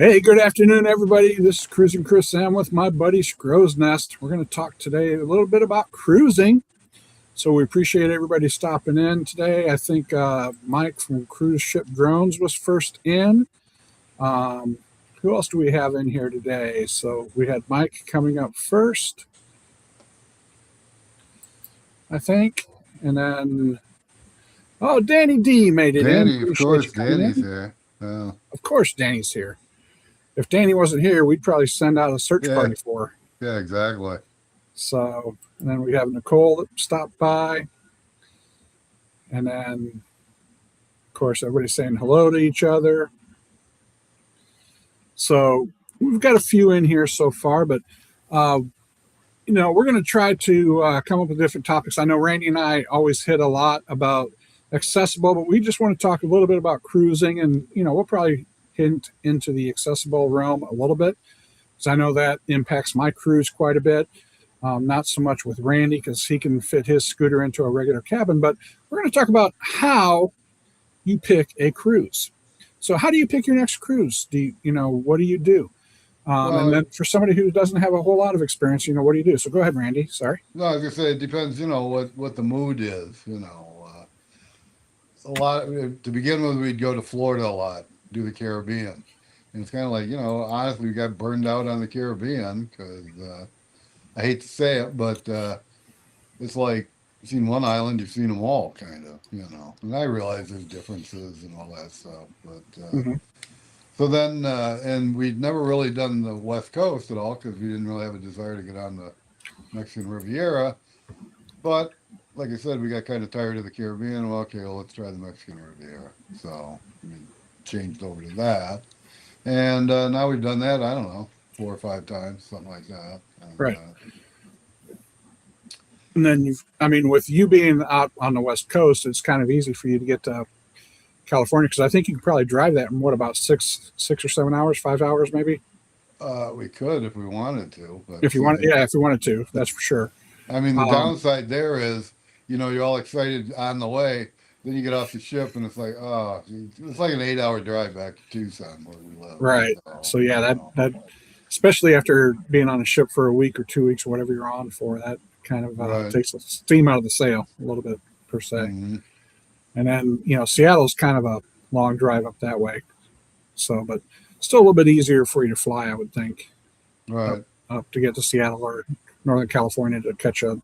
Hey, good afternoon, everybody. This is Cruising Chris Sam with my buddy Skro's Nest. We're going to talk today a little bit about cruising. So we appreciate everybody stopping in today. I think Mike from Cruise Ship Drones was first in. Um, who else do we have in here today? So we had Mike coming up first, I think. And then, oh, Danny D made it in. Danny, of Appreciate you course, coming Danny's in. there. Of course, Danny's here. If Danny wasn't here, we'd probably send out a search yeah, party for her. yeah, exactly. So, and then we have Nicole that stopped by. And then, of course, everybody's saying hello to each other. So we've got a few in here so far, but, uh, we're going to try to come up with different topics. I know Randy and I always hit a lot about accessible, but we just want to talk a little bit about cruising. And, we'll probably hint into the accessible realm a little bit because I know that impacts my cruise quite a bit. Not so much with Randy because he can fit his scooter into a regular cabin, but we're going to talk about how you pick a cruise. So, how do you pick your next cruise? What do you do? And Well, then for somebody who doesn't have a whole lot of experience, what do you do? So, go ahead, Randy. Sorry. no, I was gonna say it depends. What the mood is. A lot. To begin with, we'd go to Florida a lot, do the Caribbean, and it's kind of like honestly, we got burned out on the Caribbean because I hate to say it, but it's like you've seen one island, you've seen them all, kind of. And I realize there's differences and all that stuff, but. Mm-hmm. So then, and we'd never really done the West Coast at all because we didn't really have a desire to get on the Mexican Riviera. But like I said, we got kind of tired of the Caribbean. Well, okay, well, let's try the Mexican Riviera. So we changed over to that. And now we've done that, I don't know, 4 or 5 times, something like that. And Right. And then, with you being out on the West Coast, it's kind of easy for you to get to California because I think you could probably drive that in what about 6 or 7 hours, 5 hours maybe. we could if we wanted to, but If you want, yeah, if you wanted to, that's for sure. I mean, the Um, downside there is, you're all excited on the way. Then you get off the ship and it's like, oh, it's like an 8 hour drive back to Tucson where we live. right. So, So yeah, that especially after being on a ship for a week or 2 weeks or whatever you're on for, that kind of right. takes the steam out of the sail a little bit per se. Hmm. And then Seattle's kind of a long drive up that way. So, but still a little bit easier for you to fly, I would think, up, Right. up to get to Seattle or Northern California to catch a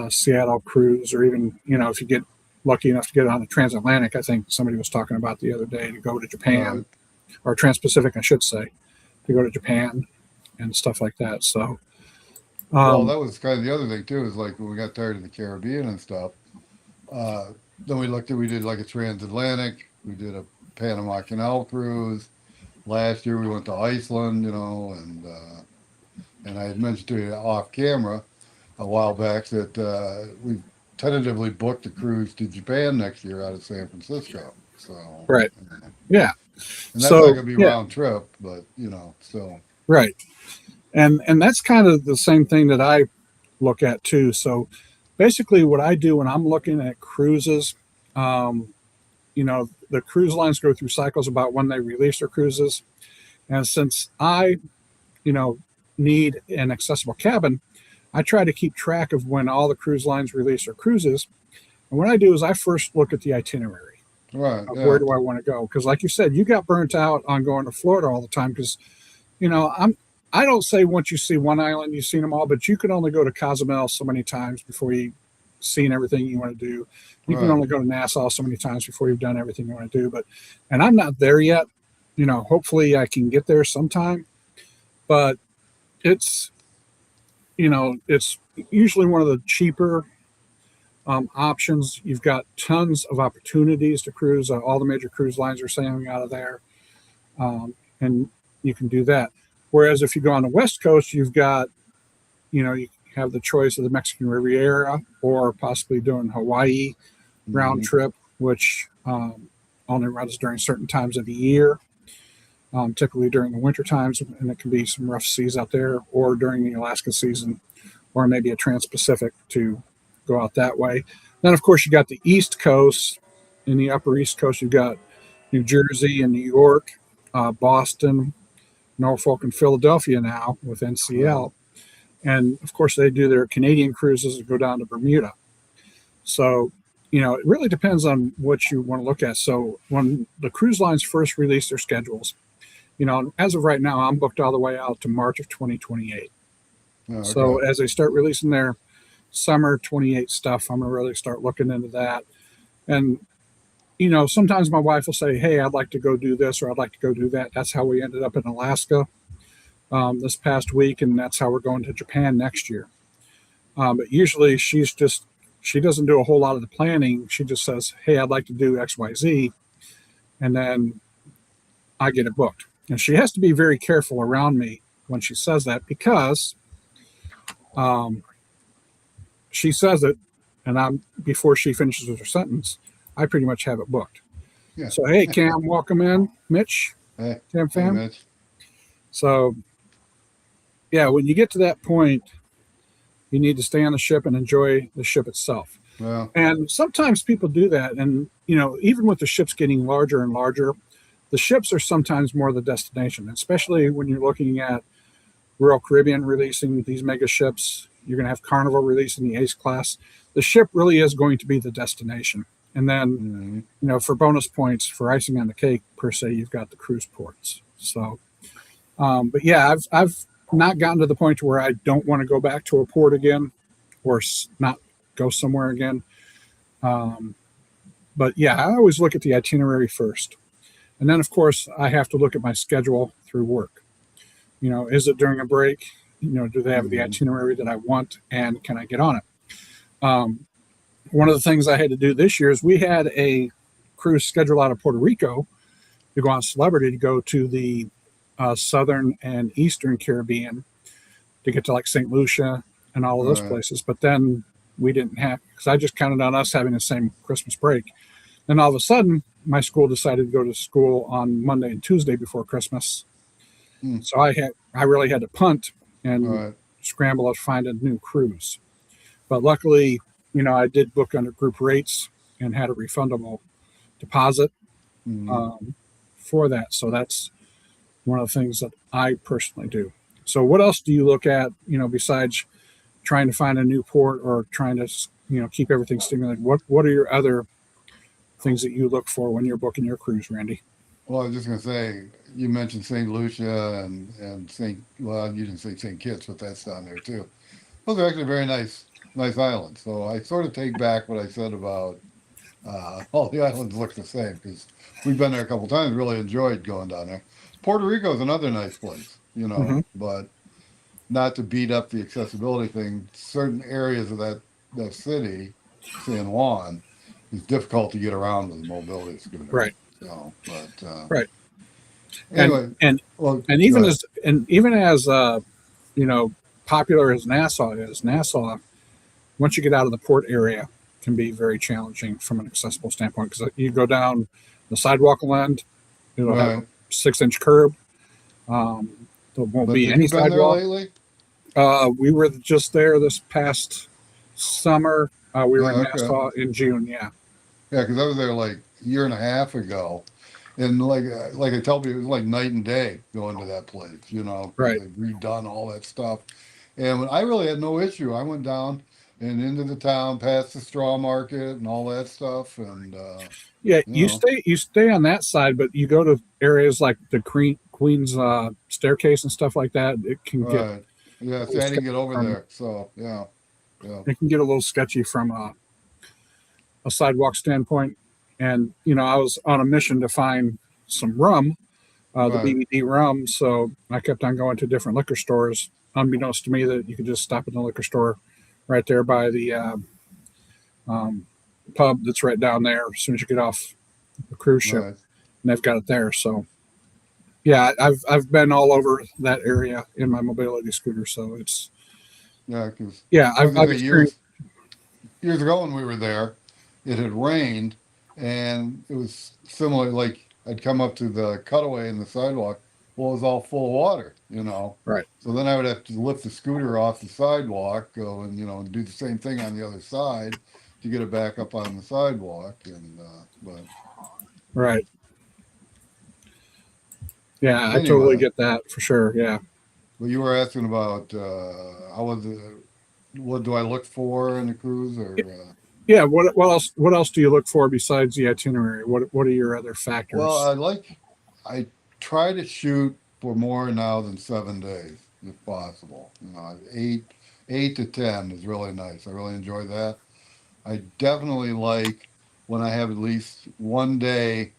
Seattle cruise, or even if you get lucky enough to get on the transatlantic. I think somebody was talking about the other day to go to Japan, Right. or Trans-Pacific, I should say, to go to Japan and stuff like that. So, Well, um, that was kind of the other thing too, is like when we got tired of the Caribbean and stuff, uh, then we did like a transatlantic, we did a Panama Canal cruise. Last year we went to Iceland, and I had mentioned to you off camera a while back that we tentatively booked a cruise to Japan next year out of San Francisco. So, right, uh, yeah. and that's not So going to be yeah, round trip, but still. right, and that's kind of the same thing that I look at too. So basically, what I do when I'm looking at cruises, um, the cruise lines go through cycles about when they release their cruises, and since I, you know, need an accessible cabin, I try to keep track of when all the cruise lines release their cruises. And what I do is I first look at the itinerary Right, of where yeah, do I want to go. Because, like you said, you got burnt out on going to Florida all the time. Because I don't say once you see one island, you've seen them all, but you can only go to Cozumel so many times before you've seen everything you want to do. You can right, only go to Nassau so many times before you've done everything you want to do. And I'm not there yet. Hopefully I can get there sometime. But it's, it's usually one of the cheaper options. You've got tons of opportunities to cruise. All the major cruise lines are sailing out of there, and you can do that. Whereas if you go on the West Coast, you've got, you have the choice of the Mexican Riviera or possibly doing Hawaii round hmm, trip, which only runs during certain times of the year, typically during the winter times, and it can be some rough seas out there, or during the Alaska season, or maybe a Trans-Pacific to go out that way. Then, of course, you got the East Coast. In the Upper East Coast, you've got New Jersey and New York. Boston, Norfolk, and Philadelphia now with Right. NCL. And of course, they do their Canadian cruises and go down to Bermuda. So, it really depends on what you want to look at. So, when the cruise lines first release their schedules, as of right now, I'm booked all the way out to March of 2028. Yeah, So, okay. as they start releasing their summer 28 stuff, I'm going to really start looking into that. And, sometimes my wife will say, "Hey, I'd like to go do this or I'd like to go do that." That's how we ended up in Alaska this past week. And that's how we're going to Japan next year. But usually she doesn't do a whole lot of the planning. She just says, "Hey, I'd like to do XYZ." And then I get it booked. And she has to be very careful around me when she says that because um, she says it, and I'm before she finishes her sentence, I pretty much have it booked. Yeah. So, hey, Cam, welcome in, Mitch, Hey, Cam hey, fam. Mitch. So, yeah, when you get to that point, you need to stay on the ship and enjoy the ship itself. Well, And sometimes people do that. And, even with the ships getting larger and larger, the ships are sometimes more the destination, especially when you're looking at Royal Caribbean releasing these mega ships. You're going to have Carnival releasing the Ace class. The ship really is going to be the destination. And then, mm, for bonus points, for icing on the cake, per se, you've got the cruise ports. So, but yeah, I've not gotten to the point where I don't want to go back to a port again or not go somewhere again. Um, but yeah, I always look at the itinerary first. And then, of course, I have to look at my schedule through work. Is it during a break? Do they have the mm, itinerary that I want and can I get on it? Um, One of the things I had to do this year is we had a cruise scheduled out of Puerto Rico to go on Celebrity to go to the southern and eastern Caribbean to get to like St. Lucia and all of those right. places. But then we didn't have, because I just counted on us having the same Christmas break. Then all of a sudden, my school decided to go to school on Monday and Tuesday before Christmas. Mm, So I really had to punt and right. scramble to find a new cruise. But luckily, I did book under group rates and had a refundable deposit Mm. um, for that. So that's one of the things that I personally do. So what else do you look at, besides trying to find a new port or trying to, keep everything stimulated? What are your other things that you look for when you're booking your cruise, Randy? Well, I was just gonna say, you mentioned St. Lucia and St. Well, you didn't say St. Kitts, but that's down there too. Those are actually very nice islands. So I sort of take back what I said about all the islands look the same because we've been there a couple times. Really enjoyed going down there. Puerto Rico is another nice place, Mm-hmm. but not to beat up the accessibility thing. Certain areas of that city, San Juan, is difficult to get around with a mobility scooter. Right, So, but right, and anyway, and well, and go even ahead. as you know popular as Nassau, once you get out of the port area, can be very challenging from an accessible standpoint because you go down the sidewalk land, it'll have a Right. 6-inch curb. There won't But be have any you been there sidewalk. lately? We were just there this past summer. We were in Yeah, okay. Nassau in June. Yeah, Yeah, because I was there like a year and a half ago, and like I tell people, it was like night and day going to that place, because right. they've redone all that stuff. And when I really had no issue, I went down and into the town, past the straw market and all that stuff, and Yeah, you you know, stay on that side, but you go to areas like the Queen's staircase and stuff like that. It can get right. Yeah, a see, little I didn't get sketchy over from there, so yeah, yeah, it can get a little sketchy from a sidewalk standpoint. And I was on a mission to find some rum, the right, BBD rum. So I kept on going to different liquor stores, unbeknownst to me that you could just stop at the liquor store right there by the um, pub that's right down there as soon as you get off the cruise ship, right. and they've got it there. So yeah, I've been all over that area in my mobility scooter. So it's Yeah, because yeah, I was gonna I've say experienced years ago when we were there, it had rained and it was similar. Like I'd come up to the cutaway in the sidewalk, well, it was all full of water. right. So then I would have to lift the scooter off the sidewalk, go and do the same thing on the other side to get it back up on the sidewalk. But Right. Yeah, I totally Anyway, get that for sure. Yeah. but you were asking about how was what do I look for in a cruise or Yeah. What else do you look for besides the itinerary? What are your other well, factors? I try to shoot for more now than 7 days if possible. You know, 8 to 10 is really nice. I really enjoy that. I definitely like when I have at least one day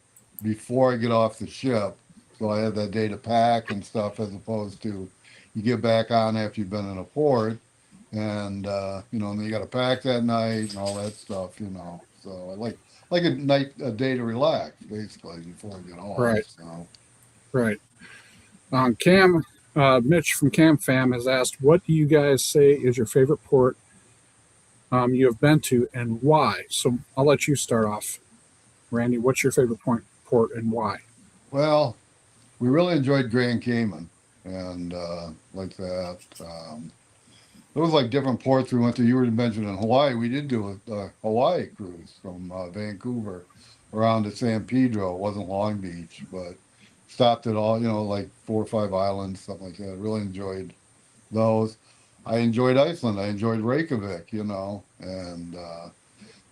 before I get off the ship. So I have that day to pack and stuff as opposed to you get back on after you've been in a port and you know, and then you gotta pack that night and all that stuff, you know. So I like a day to relax basically before I get off. Right. So Right. Cam, Mitch from Cam Fam has asked, what do you guys say is your favorite port you have been to and why? So I'll let you start off, Randy. What's your favorite port and why? well, we really enjoyed Grand Cayman and like that. There was like different ports we went to. You were mentioning Hawaii. We did do a Hawaii cruise from Vancouver around to San Pedro. It wasn't Long Beach, but stopped at all, you know, like 4 or 5 islands, something like that. Really enjoyed those. I enjoyed Iceland. I enjoyed Reykjavik, you know, and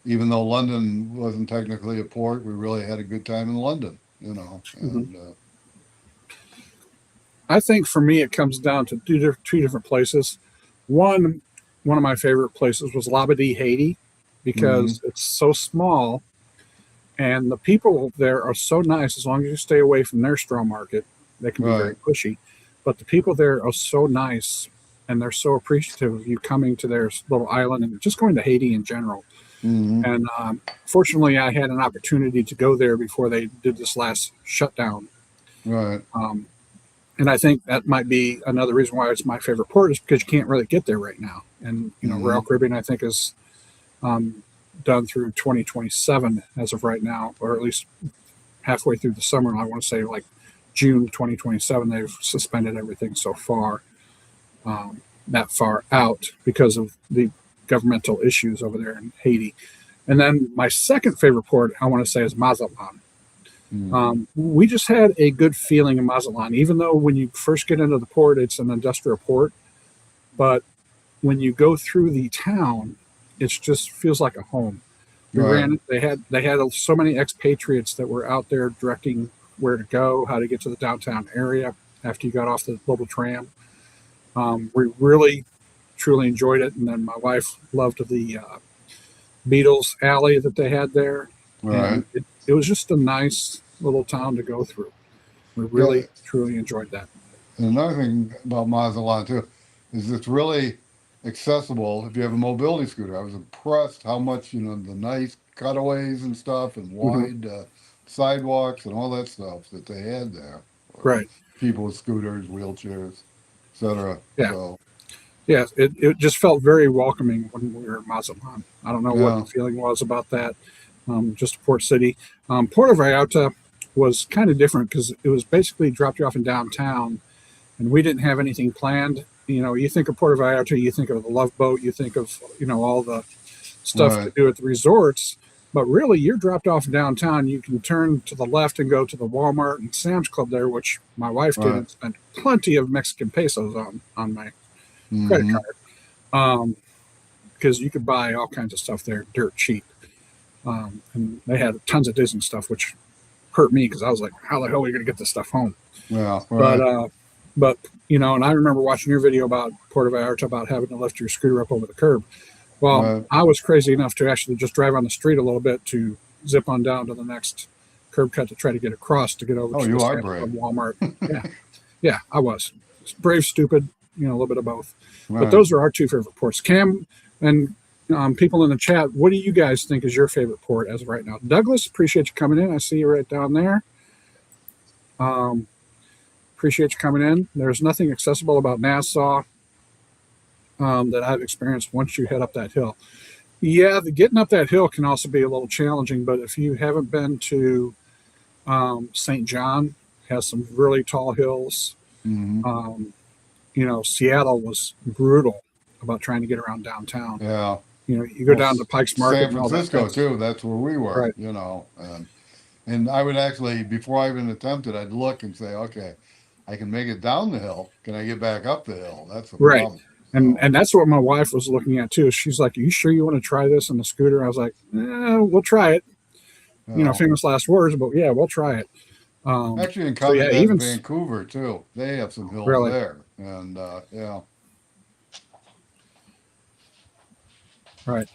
even though London wasn't technically a port, we really had a good time in London, you know, Mhm. and I think for me, it comes down to two different places. One, one of my favorite places was Labadee, Haiti, mm-hmm, because it's so small and the people there are so nice. As long as you stay away from their straw market, they can be very right, pushy, but the people there are so nice and they're so appreciative of you coming to their little island and just going to Haiti in general. mm-hmm, And fortunately, I had an opportunity to go there before they did this last shutdown. right, Um, and I think that might be another reason why it's my favorite port is because you can't really get there right now. And Royal mm-hmm, Caribbean, I think, is um, done through 2027 as of right now, or at least halfway through the summer. I want to say like June 2027. They've suspended everything so far, that far out because of the governmental issues over there in Haiti. And then my second favorite port I want to say is Mazatlan. mm-hmm, We just had a good feeling in Mazatlan, even though when you first get into the port, it's an industrial port. But when you go through the town, it just feels like a home. We right. ran. They had so many expatriates that were out there directing where to go, how to get to the downtown area after you got off the global tram. We really truly enjoyed it, and then my wife loved the Beatles alley that they had there, Right. and it was just a nice little town to go through. We Yeah. really truly enjoyed that. And another thing about Mazatlan too is it's really accessible if you have a mobility scooter. I was impressed how much, you know, the nice cutaways and stuff and Hmm. wide sidewalks and all that stuff that they had there for Right. people with scooters, wheelchairs, etc. Yeah. So, Yeah. It just felt very welcoming when we were in Mazatlan. I don't know what the yeah. feeling was about that. Just a port city. Puerto Vallarta was kind of different because it was basically dropped you off in downtown, and we didn't have anything planned. You think of Puerto Vallarta, you think of the Love Boat, you think of all the stuff to Right. do at the resorts. But really, you're dropped off downtown. You can turn to the left and go to the Walmart and Sam's Club there, which my wife did Right. and spent plenty of Mexican pesos on my credit Mm-hmm. card. Because you could buy all kinds of stuff there dirt cheap. And they had tons of Disney stuff, which hurt me because I was like, how the hell are we going to get this stuff home? Yeah. But Right. but and I remember watching your video about Puerto Vallarta about having to lift your scooter up over the curb. Well, Right. I was crazy enough to actually just drive on the street a little bit to zip on down to the next curb cut to try to get across to get over Oh, to the you are Sam's Club brave. Walmart. Yeah, yeah, I was brave, stupid, a little bit of both. But Right. those are our two favorite ports. Cam and people in the chat, what do you guys think is your favorite port as of right now? Douglas, appreciate you coming in. I see you right down there. Um, appreciate you coming in. There's nothing accessible about Nassau that I've experienced once you head up that hill. Yeah, getting up that hill can also be a little challenging, but if you haven't been to St. John, has some really tall hills. Mm-hmm. Um, Seattle was brutal about trying to get around downtown. Yeah. You go Well, down to Pike's Market San and all that. Francisco too. That's where we were, Right. you know, and And I would actually, before I even attempted, I'd look and say, okay, I can make it down the hill. Can I get back up the hill? That's the Right. problem. And So, that's what my wife was looking at too. She's like, "Are you sure you want to try this on the scooter?" I was like, "We'll try it." you You know, know, famous last words, but yeah, we'll try it. actually So encountered yeah, that in even Vancouver too. They have some hills really there. And yeah, right.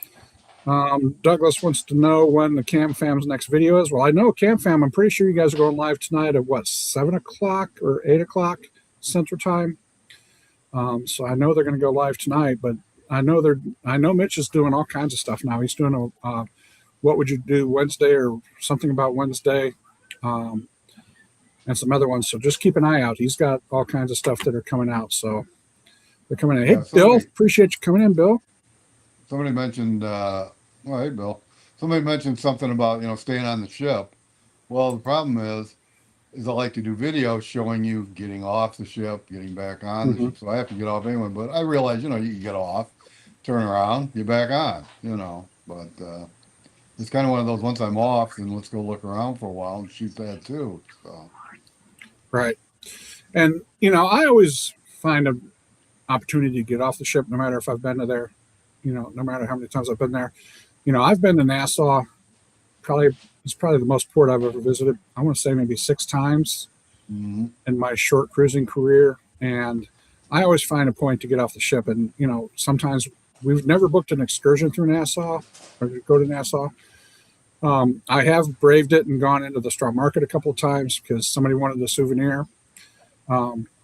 Douglas wants to know when the Cam Fam's next video is. Well, I know Cam Fam. I'm pretty sure you guys are going live tonight at what 7 o'clock or 8 o'clock Central Time. So I know they're going to go live tonight, but I know they're. I know Mitch is doing all kinds of stuff now. He's doing a what would you do Wednesday or something about Wednesday, um, and some other ones. So just keep an eye out. He's got all kinds of stuff that are coming out. So they're coming in. Hey, yeah. Bill, Somebody appreciate you coming in, Bill. somebody mentioned. Well, hey, Bill. Somebody mentioned something about staying on the ship. Well, the problem is I like to do videos showing you getting off the ship, getting back on the Hmm. ship. So I have to get off anyway. But I realize, you can get off, turn around, get back on, But it's kind of one of those, once I'm off, then let's go look around for a while and shoot that too. So, Right. And I always find an opportunity to get off the ship, no matter if I've been to there. No matter how many times I've been there. I've been to Nassau. Probably it's probably the most port I've ever visited. I want to say maybe 6 times mhm. in my short cruising career, and I always find a point to get off the ship. And sometimes we've never booked an excursion through Nassau or to go to Nassau. I have braved it and gone into the straw market a couple of times because somebody wanted a souvenir.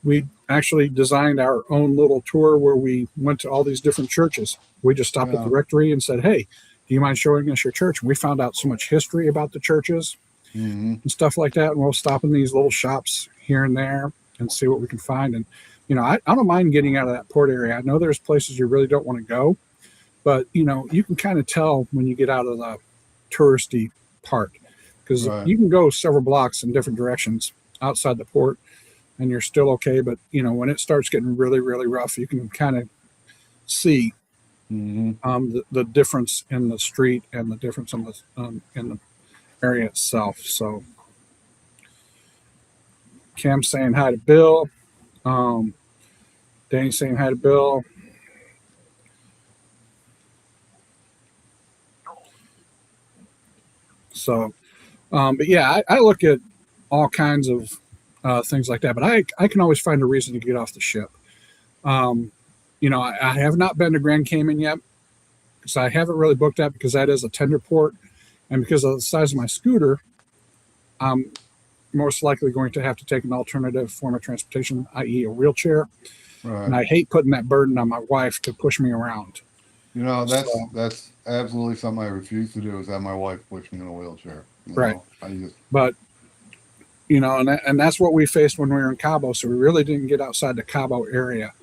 We actually designed our own little tour where we went to all these different churches. We just stopped at the Yeah. rectory and said, "Hey, do you mind showing us your church?" And we found out so much history about the churches Hmm. and stuff like that. And we'll stop in these little shops here and there and see what we can find. And I don't mind getting out of that port area. I know there's places you really don't want to go, but you can kind of tell when you get out of the touristy part because Right. you can go several blocks in different directions outside the port and you're still okay. But when it starts getting really, really rough, you can kind of see Hmm. the difference in the street and the difference in the area itself. So Cam's saying hi to Bill. Um, Danny's saying hi to Bill. So, but yeah, I look at all kinds of things like that. But I can always find a reason to get off the ship. Um, I have not been to Grand Cayman yet because I haven't really booked that because that is a tender port, and because of the size of my scooter, I'm most likely going to have to take an alternative form of transportation, i.e., a wheelchair. And Right. I hate putting that burden on my wife to push me around. That's So, that's absolutely something I refuse to do, is have my wife push me in a wheelchair. right. I just But, and that's what we faced when we were in Cabo. So we really didn't get outside the Cabo area.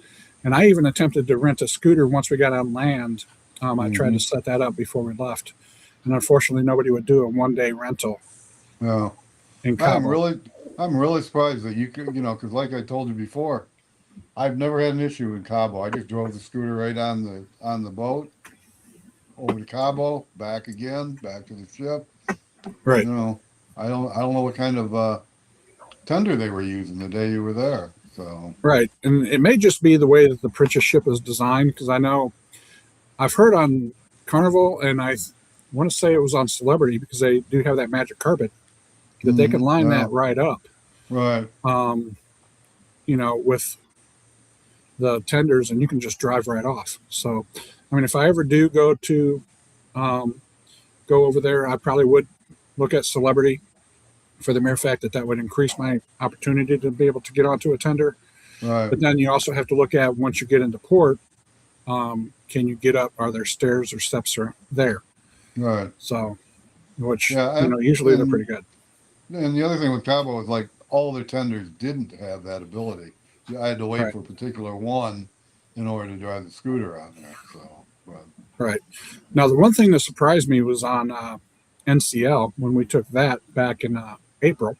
And I even attempted to rent a scooter once we got on land. I tried to hmm set that up before we left. And unfortunately, nobody would do a 1 day rental yeah. in I'm Cabo. really I'm really surprised that you could, because like I told you before, I've never had an issue in Cabo. I just drove the scooter right on the boat over to Cabo, back again, back to the ship. Right. You know, I don't know what kind of tender they were using the day you were there. So, Right. And it may just be the way that the Princess ship is designed because I know I've heard on Carnival and I want to say it was on Celebrity because they do have that magic carpet that they can line yeah, that right up, right, um, with the tenders and you can just drive right off. So, I mean, if I ever do um, go over there, I probably would look at Celebrity for the mere fact that that would increase my opportunity to be able to get onto a tender. right, But then you also have to look at once you get into port, can you get up? Are there stairs or steps are there? right. So, which Yeah, usually they're pretty good. and the other thing with Cabo is like all their tenders didn't have that ability. Yeah, I had to wait Right, for a particular one in order to drive the scooter on there. So, but right. Now the one thing that surprised me was on NCL when we took that back in April.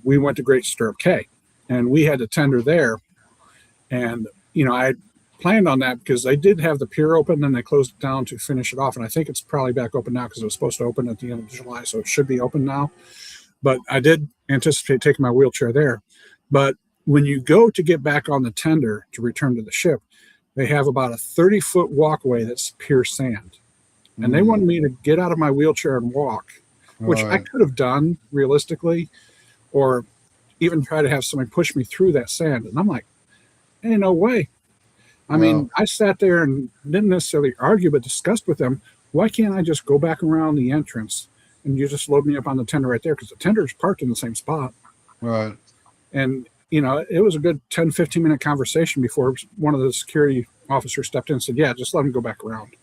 We went to Great Stirrup Cay, and we had to tender there. And I planned on that because they did have the pier open, and they closed it down to finish it off. And I think it's probably back open now because it was supposed to open at the end of July, so it should be open now. But I did anticipate taking my wheelchair there. But when you go to get back on the tender to return to the ship, they have about a 30-foot walkway that's pure sand. And they wanted me to get out of my wheelchair and walk, which I could have done realistically, or even try to have somebody push me through that sand. And I'm like, ain't no way. I mean, I sat there and didn't necessarily argue, but discussed with them, why can't I just go back around the entrance and you just load me up on the tender right there? Because the tender is parked in the same spot. Right. And, it was a good 10, 15-minute conversation before one of the security officers stepped in and said, yeah, just let him go back around.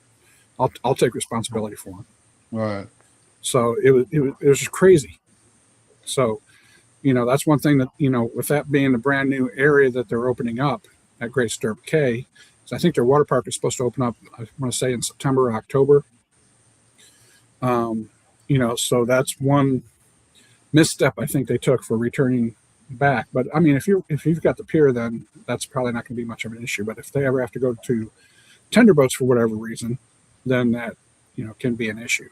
I'll take responsibility for him. Right. So it was just crazy. So, that's one thing that, with that being a brand new area that they're opening up at Great Stirrup Cay, so I think their water park is supposed to open up, I want to say in September or October. So that's one misstep I think they took for returning back. But I mean, if you've got the pier, then that's probably not going to be much of an issue. But if they ever have to go to tender boats for whatever reason, then that can be an issue.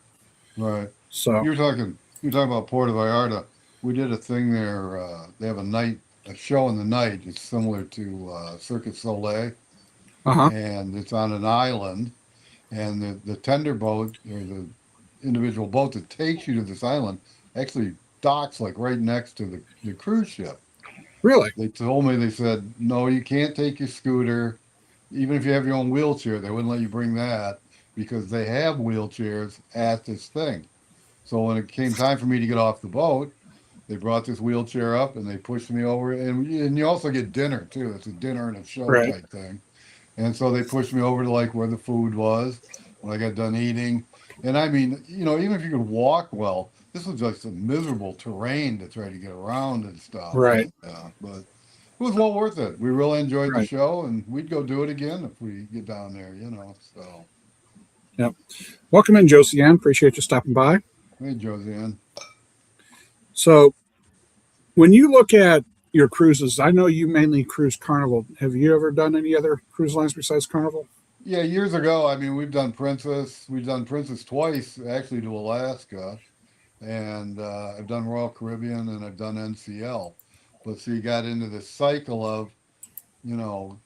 Right. So you're talking about Puerto Vallarta. We did a thing there. They have a show in the night. It's similar to Cirque Soleil, and it's on an island. And the tender boat or the individual boat that takes you to this island actually docks like right next to the cruise ship. Really? They told me, they said, no, you can't take your scooter. Even if you have your own wheelchair, they wouldn't let you bring that because they have wheelchairs at this thing. So when it came time for me to get off the boat, they brought this wheelchair up and they pushed me over. And you also get dinner too. It's a dinner and a show type thing. And so they pushed me over to like where the food was when I got done eating. And I mean, even if you could walk well, this was just a miserable terrain to try to get around and stuff. Right. But it was well worth it. We really enjoyed the show, and we'd go do it again if we get down there, so. Yep. Welcome in, Josiane. Appreciate you stopping by. Hey, Josiane. So when you look at your cruises, I know you mainly cruise Carnival. Have you ever done any other cruise lines besides Carnival? Yeah, years ago. I mean, we've done Princess. We've done Princess twice, actually, to Alaska. And I've done Royal Caribbean and I've done NCL. But so you got into this cycle of,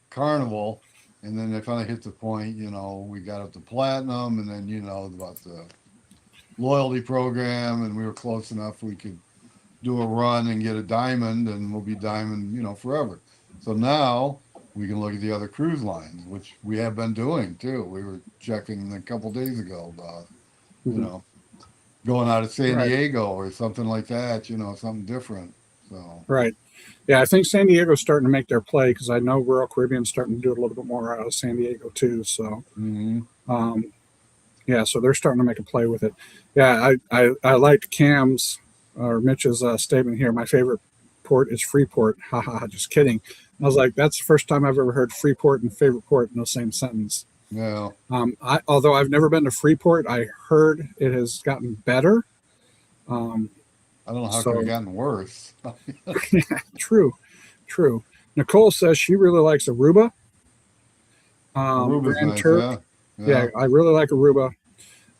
Carnival. And then they finally hit the point, we got up to Platinum. And then, about the loyalty program. And we were close enough we could do a run and get a diamond. And we'll be diamond, forever. So now we can look at the other cruise lines, which we have been doing too. We were checking a couple days ago about, going out of San Diego or something like that, something different. So right. Yeah, I think San Diego's starting to make their play because I know Royal Caribbean's starting to do it a little bit more out of San Diego too. So so they're starting to make a play with it. Yeah, I liked Cam's or Mitch's statement here. My favorite port is Freeport. Ha ha, just kidding. I was like, that's the first time I've ever heard Freeport and favorite port in the same sentence. Yeah. Although I've never been to Freeport, I heard it has gotten better. I don't know how it could have gotten worse. True. Nicole says she really likes Aruba. Aruba's Grand nice, Turk. Yeah, I really like Aruba.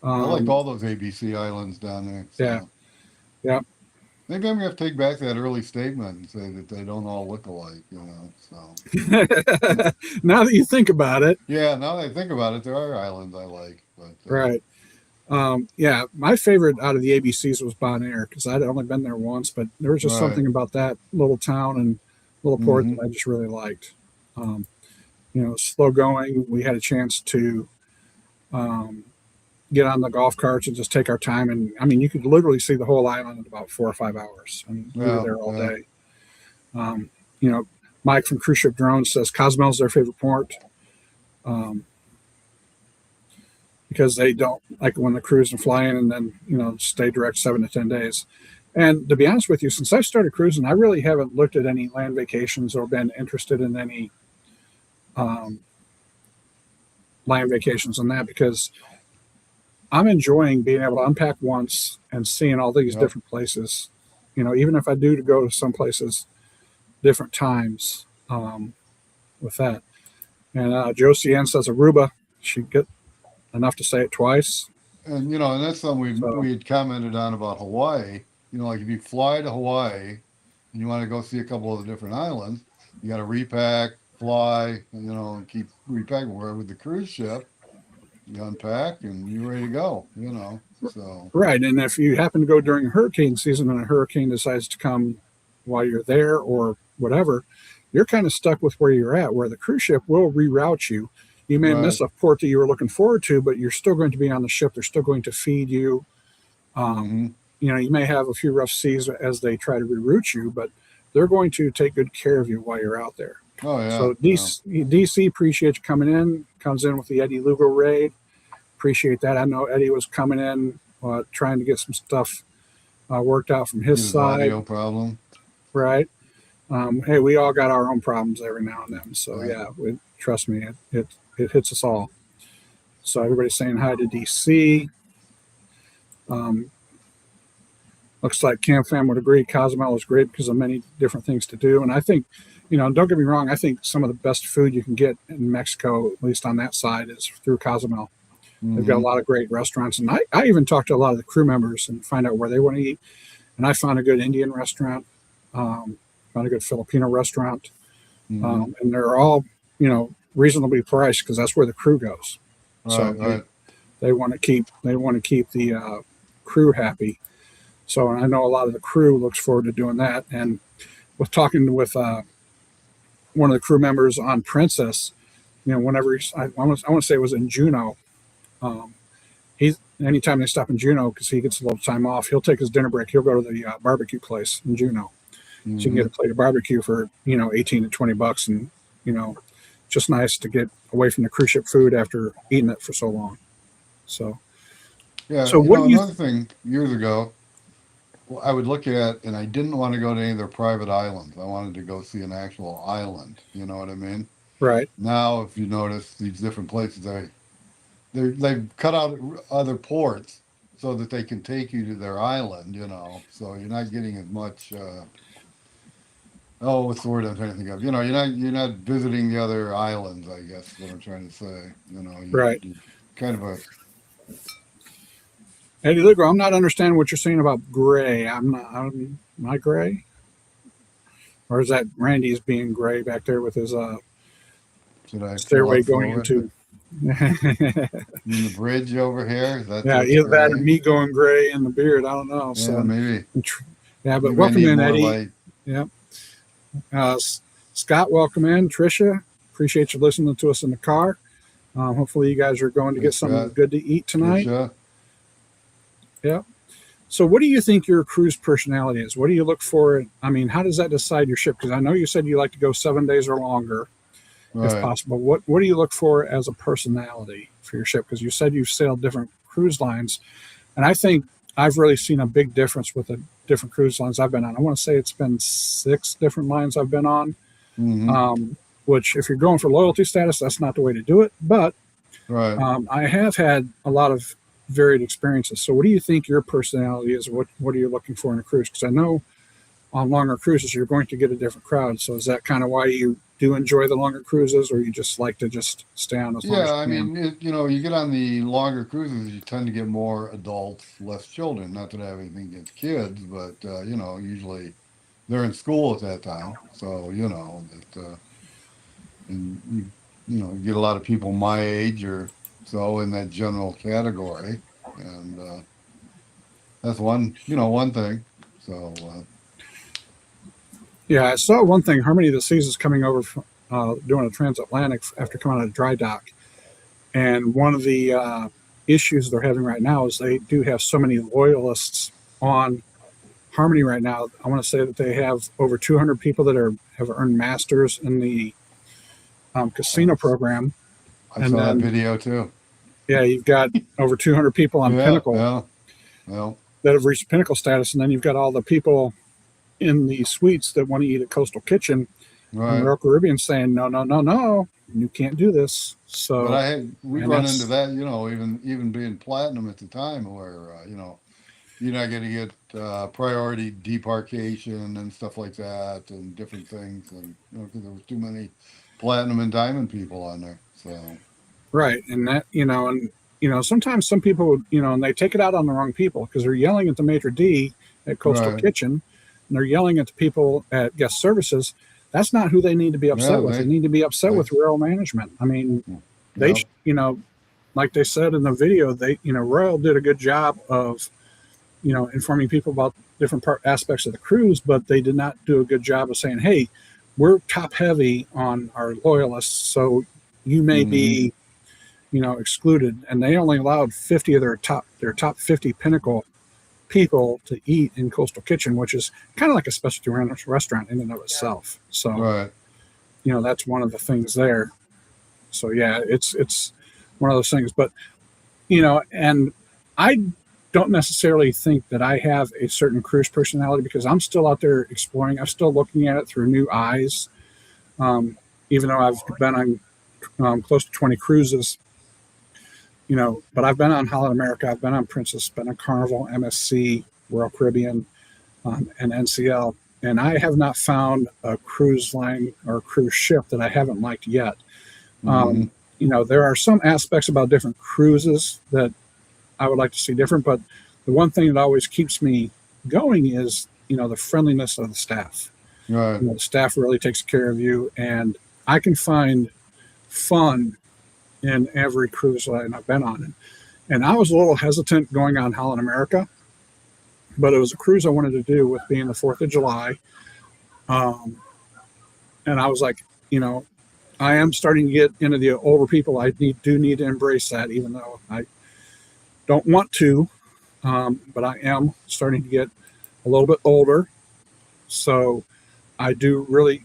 I like all those ABC islands down there. So. Yeah. Maybe I'm going to take back that early statement and say that they don't all look alike, so. Now that you think about it. Yeah, now that I think about it, there are islands I like. But, right. My favorite out of the ABCs was Bonaire because I'd only been there once, but there was just something about that little town and little port that I just really liked. Slow going. We had a chance to get on the golf carts and just take our time. And I mean, you could literally see the whole island in about 4 or 5 hours. I mean, we were there all day. Mike from Cruise Ship Drones says Cozumel's their favorite port. Because they don't like when the cruise and fly in and then, stay direct 7 to 10 days. And to be honest with you, since I started cruising, I really haven't looked at any land vacations or been interested in any land vacations on that because I'm enjoying being able to unpack once and seeing all these different places. Even if I do to go to some places different times with that. And Josie Ann says Aruba. She get enough to say it twice. And and that's something So we had commented on about Hawaii. Like if you fly to Hawaii and you want to go see a couple of the different islands, you got to repack, fly, and keep repacking. Where with the cruise ship, you unpack and you're ready to go. So right, and if you happen to go during hurricane season and a hurricane decides to come while you're there or whatever, you're kind of stuck with where you're at. Where the cruise ship will reroute you. You may right. miss a port that you were looking forward to, but you're still going to be on the ship. They're still going to feed you. Um, Hmm. you may have a few rough seas as they try to reroute you, but they're going to take good care of you while you're out there. Oh yeah, So yeah. DC appreciates you coming in. Comes in with the Eddie Lugo raid. Appreciate that. I know Eddie was coming in trying to get some stuff worked out from his Get his side, audio problem. right? Hey, we all got our own problems every now and then. So Right. yeah, trust me, it hits us all. So everybody's saying hi to DC. Um, Looks like Cam Fam would agree Cozumel is great because of many different things to do. And I think, don't get me wrong, I think some of the best food you can get in Mexico, at least on that side, is through Cozumel. They've got a Hmm. lot of great restaurants. And I even talked to a lot of the crew members and find out where they want to eat. And I found a good Indian restaurant, um, found a good Filipino restaurant. Hmm. And they're all, reasonably priced because that's where the crew goes. So Right. Right. they want to keep the crew happy. So I know a lot of the crew looks forward to doing that. And with talking with one of the crew members on Princess, whenever I want to say it was in Juneau, um, he's anytime they stop in Juneau because he gets a little time off, he'll take his dinner break. He'll go to the barbecue place in Juneau, so you can get Hmm. a plate of barbecue for 18 to 20 bucks, and you know, just nice to get away from the cruise ship food after eating it for so long. So, Yeah. so what do you? Another thing years ago, well, I would look at, and I didn't want to go to any of their private islands. I wanted to go see an actual island. You know what I mean? Right, Now, if you notice these different places, they've cut out other ports so that they can take you to their island. So you're not getting as much. Oh, what's the word I'm trying to think of? You're not visiting the other islands. I guess is what I'm trying to say. right. You kind of a Eddie Ligro, I'm not understanding what you're saying about gray. Am I gray? Or is that Randy's being gray back there with his should I pull stairway up going forward? into? In the bridge over here, is that Yeah, what's either that or gray? me going gray in the beard. I don't know. Yeah, So, maybe. yeah, but Maybe I welcome need in, more Eddie. light. Yeah. Scott, welcome in. Trisha, appreciate you listening to us in the car. Hopefully, you guys are going to Hey, get something Scott, good to eat tonight. Trisha. Yeah. So, what do you think your cruise personality is? What do you look for? I mean, how does that decide your ship? Because I know you said you like to go 7 days or longer, if Right. possible. What do you look for as a personality for your ship? Because you said you've sailed different cruise lines, and I think I've really seen a big difference with the different cruise lines I've been on. I want to say it's been 6 different lines I've been on. Mm-hmm. Um, which, if you're going for loyalty status, that's not the way to do it. But Right. I have had a lot of varied experiences. So, what do you think your personality is? What are you looking for in a cruise? Because I know on longer cruises you're going to get a different crowd. So, is that kind of why you do enjoy the longer cruises, or you just like to just stay on as long as Yeah, I you can? mean, you get on the longer cruises, you tend to get more adults, less children. Not that I have anything against kids, but usually they're in school at that time, so that, and you get a lot of people my age or so in that general category, and that's one thing. So Yeah, I saw one thing. Harmony of the Seas is coming over doing a transatlantic after coming out of dry dock, and one of the issues they're having right now is they do have so many loyalists on Harmony right now. I want to say that they have over 200 people that have earned masters in the I, casino program, I and saw that then video too. yeah, you've got over 200 people on Yeah, Pinnacle yeah, well, that have reached Pinnacle status, and then you've got all the people in the suites that want to eat at Coastal Kitchen and right. Royal Caribbean saying no, no, no, no, you can't do this. But So, we'd and run into that's that, even being platinum at the time, where you're not going to get priority debarkation and stuff like that, and different things, and because there was too many. platinum and diamond people on there. So Right. And that, sometimes some people, and they take it out on the wrong people because they're yelling at the maitre d at Coastal right, Kitchen and they're yelling at the people at guest services. That's not who they need to be yeah, upset with. They need to be upset they, with Royal management. I mean, they, yep, like they said in the video, Royal did a good job of, informing people about different aspects of the cruise, but they did not do a good job of saying, hey, we're top heavy on our loyalists. So you may hmm be excluded, and they only allowed 50 of their top 50 pinnacle people to eat in Coastal Kitchen, which is kind of like a specialty restaurant in and of itself. So, right, that's one of the things there. So yeah, it's one of those things. But and I don't necessarily think that I have a certain cruise personality because I'm still out there exploring. I'm still looking at it through new eyes. Um, Even though I've been on close to 20 cruises, but I've been on Holland America, I've been on Princess, been on Carnival, MSC, Royal Caribbean, and NCL, and I have not found a cruise line or a cruise ship that I haven't liked yet. hmm There are some aspects about different cruises that I would like to see different, but the one thing that always keeps me going is, the friendliness of the staff. right. The staff really takes care of you, and I can find fun in every cruise line I've been on. And I was a little hesitant going on Holland America, but it was a cruise I wanted to do with being the 4th of July. Um, and I was like, I am starting to get into the older people. I do need to embrace that, even though I don't want to. But I am starting to get a little bit older. So I do really,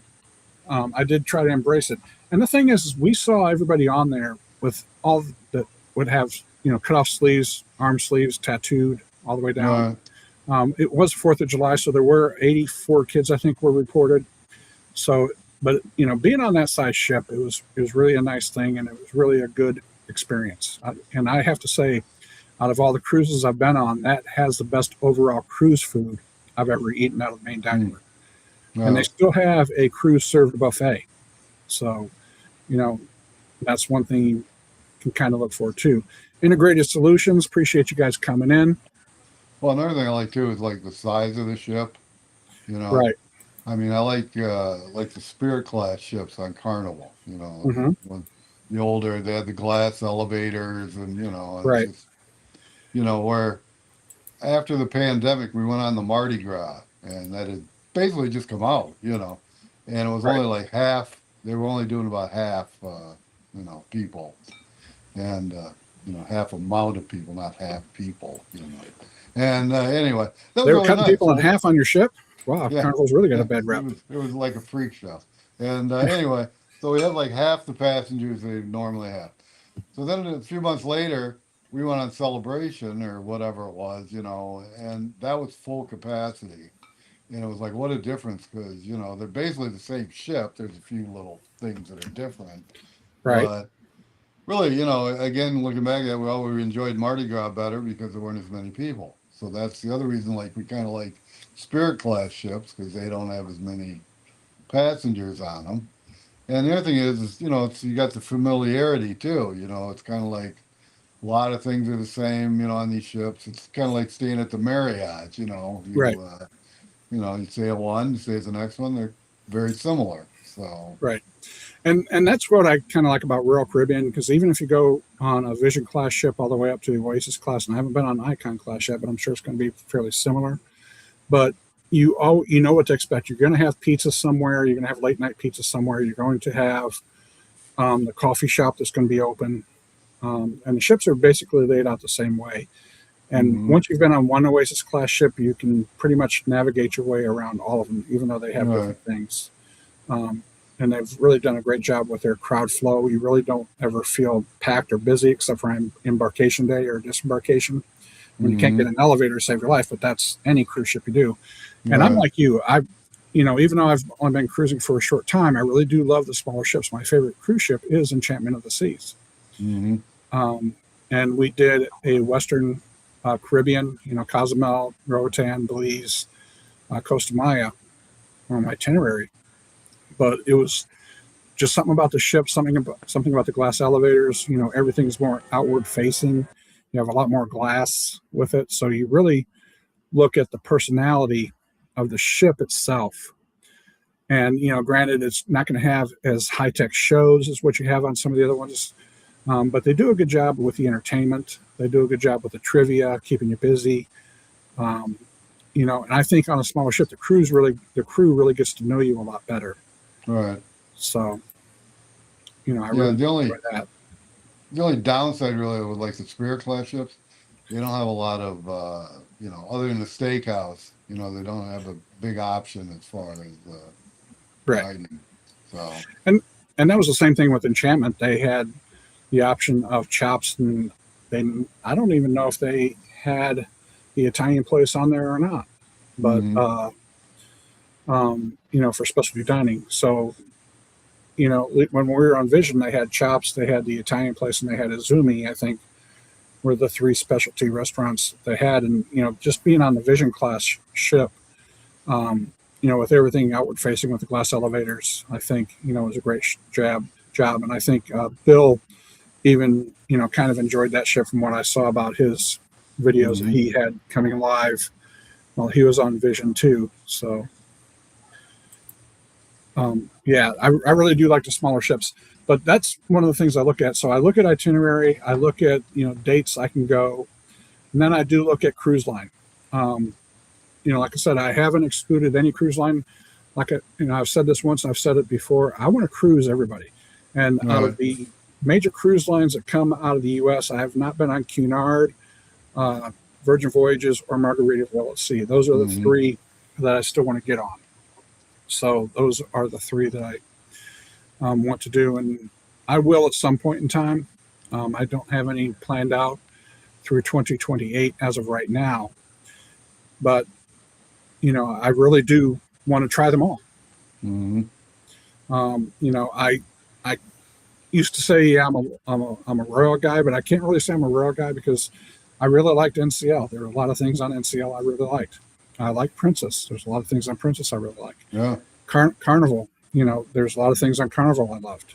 I did try to embrace it. And the thing is we saw everybody on there with all that would have, cut off sleeves, arm sleeves, tattooed all the way down. Right. It was 4th of July, so there were 84 kids, I think, were reported. So, but being on that size ship, it was really a nice thing, and it was really a good experience. And I have to say, out of all the cruises I've been on, that has the best overall cruise food I've ever eaten out of the main dining room. And they still have a cruise served buffet. So, that's one thing you can kind of look for too. Integrated Solutions, appreciate you guys coming in. Well, another thing I like too is like the size of the ship. You know, Right. I mean, I like the Spirit class ships on Carnival. You know, Mm-hmm. when the older they had the glass elevators, and it's Right. just where after the pandemic we went on the Mardi Gras, and that had basically just come out. And it was Right. only like half. They were only doing about half. People, and half amount of people, not half people. And anyway, that was They were really cutting nice. people in half on your ship. Wow, Yeah, Carnival's really got a yeah, bad it rep. was it was like a freak show. And anyway, so we had like half the passengers they normally have. So then a few months later, we went on Celebration or whatever it was, and that was full capacity. And it was like, what a difference, because they're basically the same ship. There's a few little things that are different, Right. but really, again, looking back at it, well, we enjoyed Mardi Gras better because there weren't as many people. So that's the other reason, like, we kind of like Spirit class ships because they don't have as many passengers on them. And the other thing is you got the familiarity too. It's kind of like a lot of things are the same, on these ships. It's kind of like staying at the Marriott. Right. You stay at one, you stay at the next one. They're very similar. So Right. And that's what I kind of like about Royal Caribbean, because even if you go on a Vision class ship all the way up to the Oasis class, and I haven't been on Icon class yet, but I'm sure it's going to be fairly similar. But you know what to expect. You're going to have pizza somewhere. You're going to have late night pizza somewhere. You're going to have the coffee shop that's going to be open, and the ships are basically laid out the same way. And mhm. once you've been on one Oasis class ship, you can pretty much navigate your way around all of them, even though they have Right. different things. Um, and they've really done a great job with their crowd flow. You really don't ever feel packed or busy, except for embarkation day or disembarkation, when you can't get Mhm. an elevator to save your life. But that's any cruise ship you do. And I'm Right. like you. Even though I've only been cruising for a short time, I really do love the smaller ships. My favorite cruise ship is Enchantment of the Seas. Mhm. Um, and we did a Western Caribbean, Cozumel, Roatan, Belize, Costa Maya on my itinerary. But it was just something about the ship, something about the glass elevators. You know, everything's more outward facing. You have a lot more glass with it, so you really look at the personality of the ship itself. And you know, granted, it's not going to have as high tech shows as what you have on some of the other ones, but they do a good job with the entertainment. They do a good job with the trivia, keeping you busy. Um, you know, and I think on a smaller ship, the crew really gets to know you a lot better. Right. So, you know, I Yeah. really The only enjoy that. the only downside really with like the Spirit class ships, they don't have a lot of other than the steakhouse. They don't have a big option as far as Right. dining. So And and that was the same thing with Enchantment. They had the option of chops, and they I don't even know if they had the Italian place on there or not. But mhm. you know, for specialty dining. So, you know, when we were on Vision, they had chops, they had the Italian place, and they had Izumi, I think, were the three specialty restaurants they had. And, you know, just being on the Vision class ship, you know, with everything outward facing with the glass elevators, I think, you know, it was a great job. And I think Bill even, you know, kind of enjoyed that ship from what I saw about his videos that Mhm. he had coming live while he was on Vision too. So, yeah, I really do like the smaller ships, but that's one of the things I look at. So I look at itinerary, I look at, you know, dates I can go, and then I do look at cruise line. Um, you know, like I said, I haven't excluded any cruise line. You know, I've said this once, and I've said it before. I want to cruise everybody, and out of Right. the major cruise lines that come out of the U.S., I have not been on Cunard, uh, Virgin Voyages, or Margaritaville at Sea. Those are the Mhm. three that I still want to get on. So those are the three that I want to do, and I will at some point in time. I don't have any planned out through 2028 as of right now, but you know, I really do want to try them all. Mhm. You know, I used to say, yeah, I'm a Royal guy, but I can't really say I'm a Royal guy because I really liked NCL. There are a lot of things on NCL I really liked. I like Princess. There's a lot of things on Princess I really like. Yeah. Carnival, you know, there's a lot of things on Carnival I loved.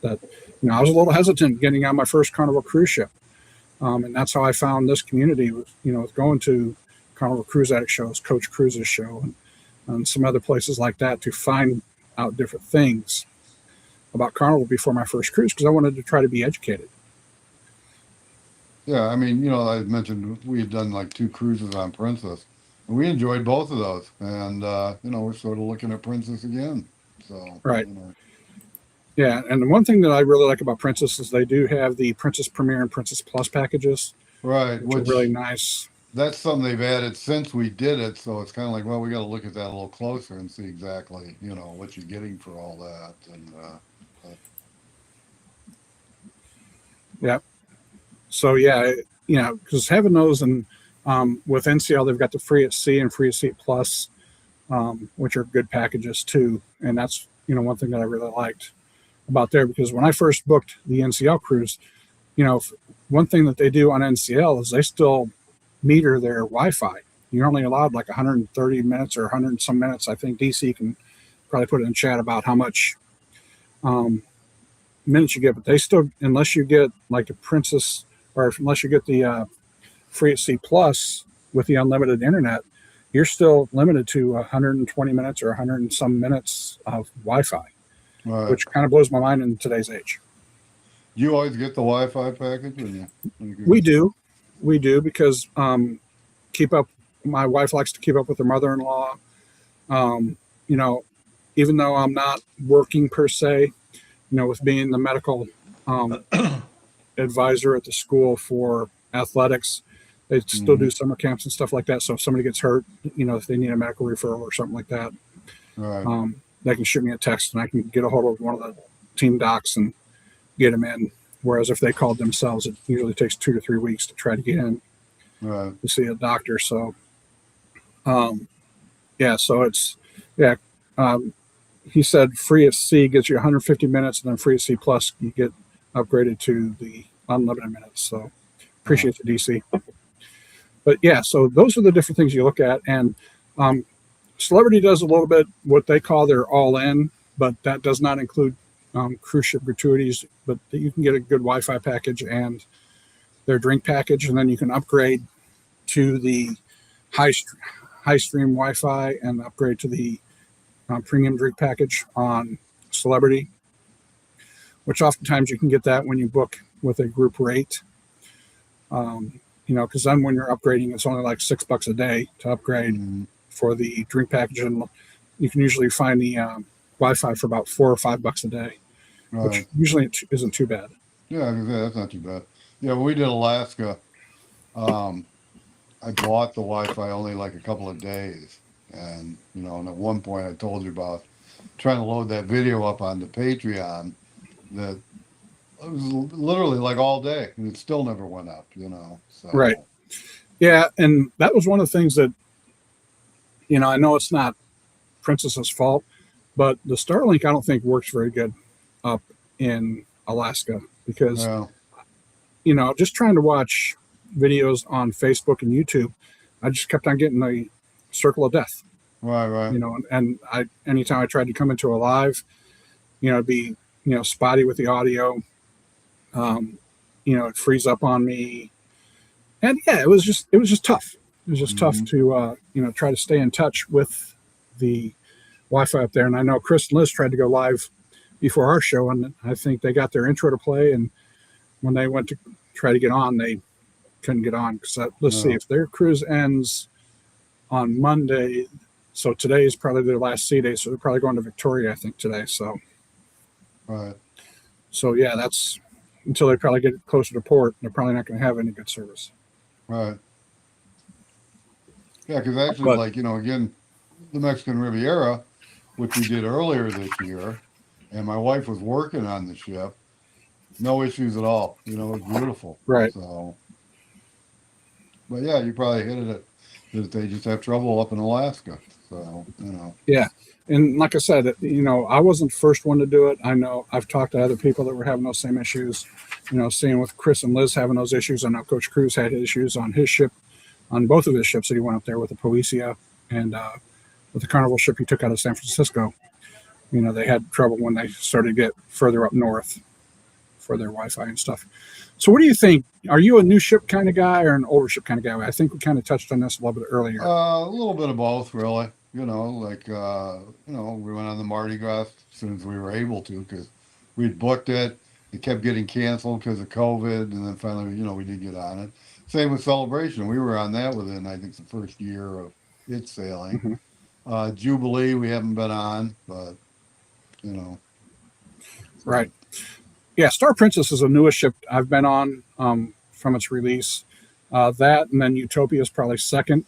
That, you know, I was a little hesitant getting on my first Carnival cruise ship, and that's how I found this community. Was, you know, with going to Carnival Cruise Addict shows, Coach Cruises show, and some other places like that to find out different things about Carnival before my first cruise because I wanted to try to be educated. Yeah. I mean, I mentioned we had done like two cruises on Princess, and we enjoyed both of those. And we're sort of looking at Princess again. So Right. Yeah, and the one thing that I really like about Princess is they do have the Princess Premier and Princess Plus packages, right. which are really Which nice. that's something they've added since we did it. So it's kind of like, well, we got to look at that a little closer and see exactly, what you're getting for all that. And Yeah. So yeah, you know, because having those and with NCL they've got the Free at Sea and Free at Sea Plus, which are good packages too. And that's, you know, one thing that I really liked about there because when I first booked the NCL cruise, you know, one thing that they do on NCL is they still meter their Wi-Fi. You're only allowed like 130 minutes or 100 and some minutes. I think DC can probably put it in chat about how much um, minutes you get, but they still, unless you get like the Princess or unless you get the Free at Sea Plus with the unlimited internet, you're still limited to 120 minutes or 100 and some minutes of Wi-Fi, right. which kind of blows my mind in today's age. You always get the Wi-Fi package when you We cruise? do, we do because keep up. My wife likes to keep up with her mother-in-law. You know, even though I'm not working per se, you know, with being the medical um, advisor at the school for athletics, they still Hmm. do summer camps and stuff like that. So if somebody gets hurt, you know, if they need a medical referral or something like that, Right. they can shoot me a text and I can get a hold of one of the team docs and get them in. Whereas if they called themselves, it usually takes 2 to 3 weeks to try to get in Right. to see a doctor. So um, yeah, so it's yeah. Um, he said Free at Sea gets you 150 minutes, and then Free at Sea Plus you get upgraded to the unlimited minutes. So Huh. appreciate the DC. But yeah, so those are the different things you look at, and um, Celebrity does a little bit what they call their all in, but that does not include cruise ship gratuities, but you can get a good Wi-Fi package and their drink package, and then you can upgrade to the high stream Wi-Fi and upgrade to the premium drink package on Celebrity, which oftentimes you can get that when you book with a group rate. Because then when you're upgrading, it's only like $6 a day to upgrade for the drink package, and you can usually find the Wi-Fi for about $4 or $5 a day, which usually isn't too bad. Yeah, that's not too bad. Yeah, when we did Alaska, I bought the Wi-Fi only like a couple of days, and and at one point I told you about trying to load that video up onto Patreon. That it was literally like all day, and it still never went up. So. Right. Yeah, and that was one of the things that I know it's not Princess's fault, but the Starlink I don't think works very good up in Alaska because just trying to watch videos on Facebook and YouTube, I just kept on getting the circle of death. Right. And anytime I tried to come into a live, it'd be spotty with the audio. It frees up on me, and yeah, it was just tough. It was just tough to try to stay in touch with the Wi-Fi up there. And I know Chris and Liz tried to go live before our show, and I think they got their intro to play, and when they went to try to get on, they couldn't get on. So let's see, if their cruise ends on Monday, so today is probably their last sea day, so they're probably going to Victoria, I think, today. So yeah, that's until they probably get closer to port. They're probably not going to have any good service. Right. Yeah, because actually, again, the Mexican Riviera, which we did earlier this year, and my wife was working on the ship, no issues at all. It was beautiful. Right. So, but yeah, you probably hit it that they just have trouble up in Alaska. So, Yeah. And like I said, I wasn't the first one to do it. I know I've talked to other people that were having those same issues, seeing with Chris and Liz having those issues. I know Coach Cruz had issues on his ship, on both of his ships that he went up there with the Poesia and with the Carnival ship he took out of San Francisco. They had trouble when they started to get further up north for their Wi-Fi and stuff. So what do you think? Are you a new ship kind of guy or an older ship kind of guy? I think we kind of touched on this a little bit earlier. A little bit of both, really. We went on the Mardi Gras as soon as we were able to because we'd booked it. It kept getting canceled because of COVID, and then finally, we did get on it. Same with Celebration. We were on that within, I think, the first year of its sailing. Jubilee, we haven't been on, but, Right. Yeah, Star Princess is the newest ship I've been on from its release. That and then Utopia is probably second.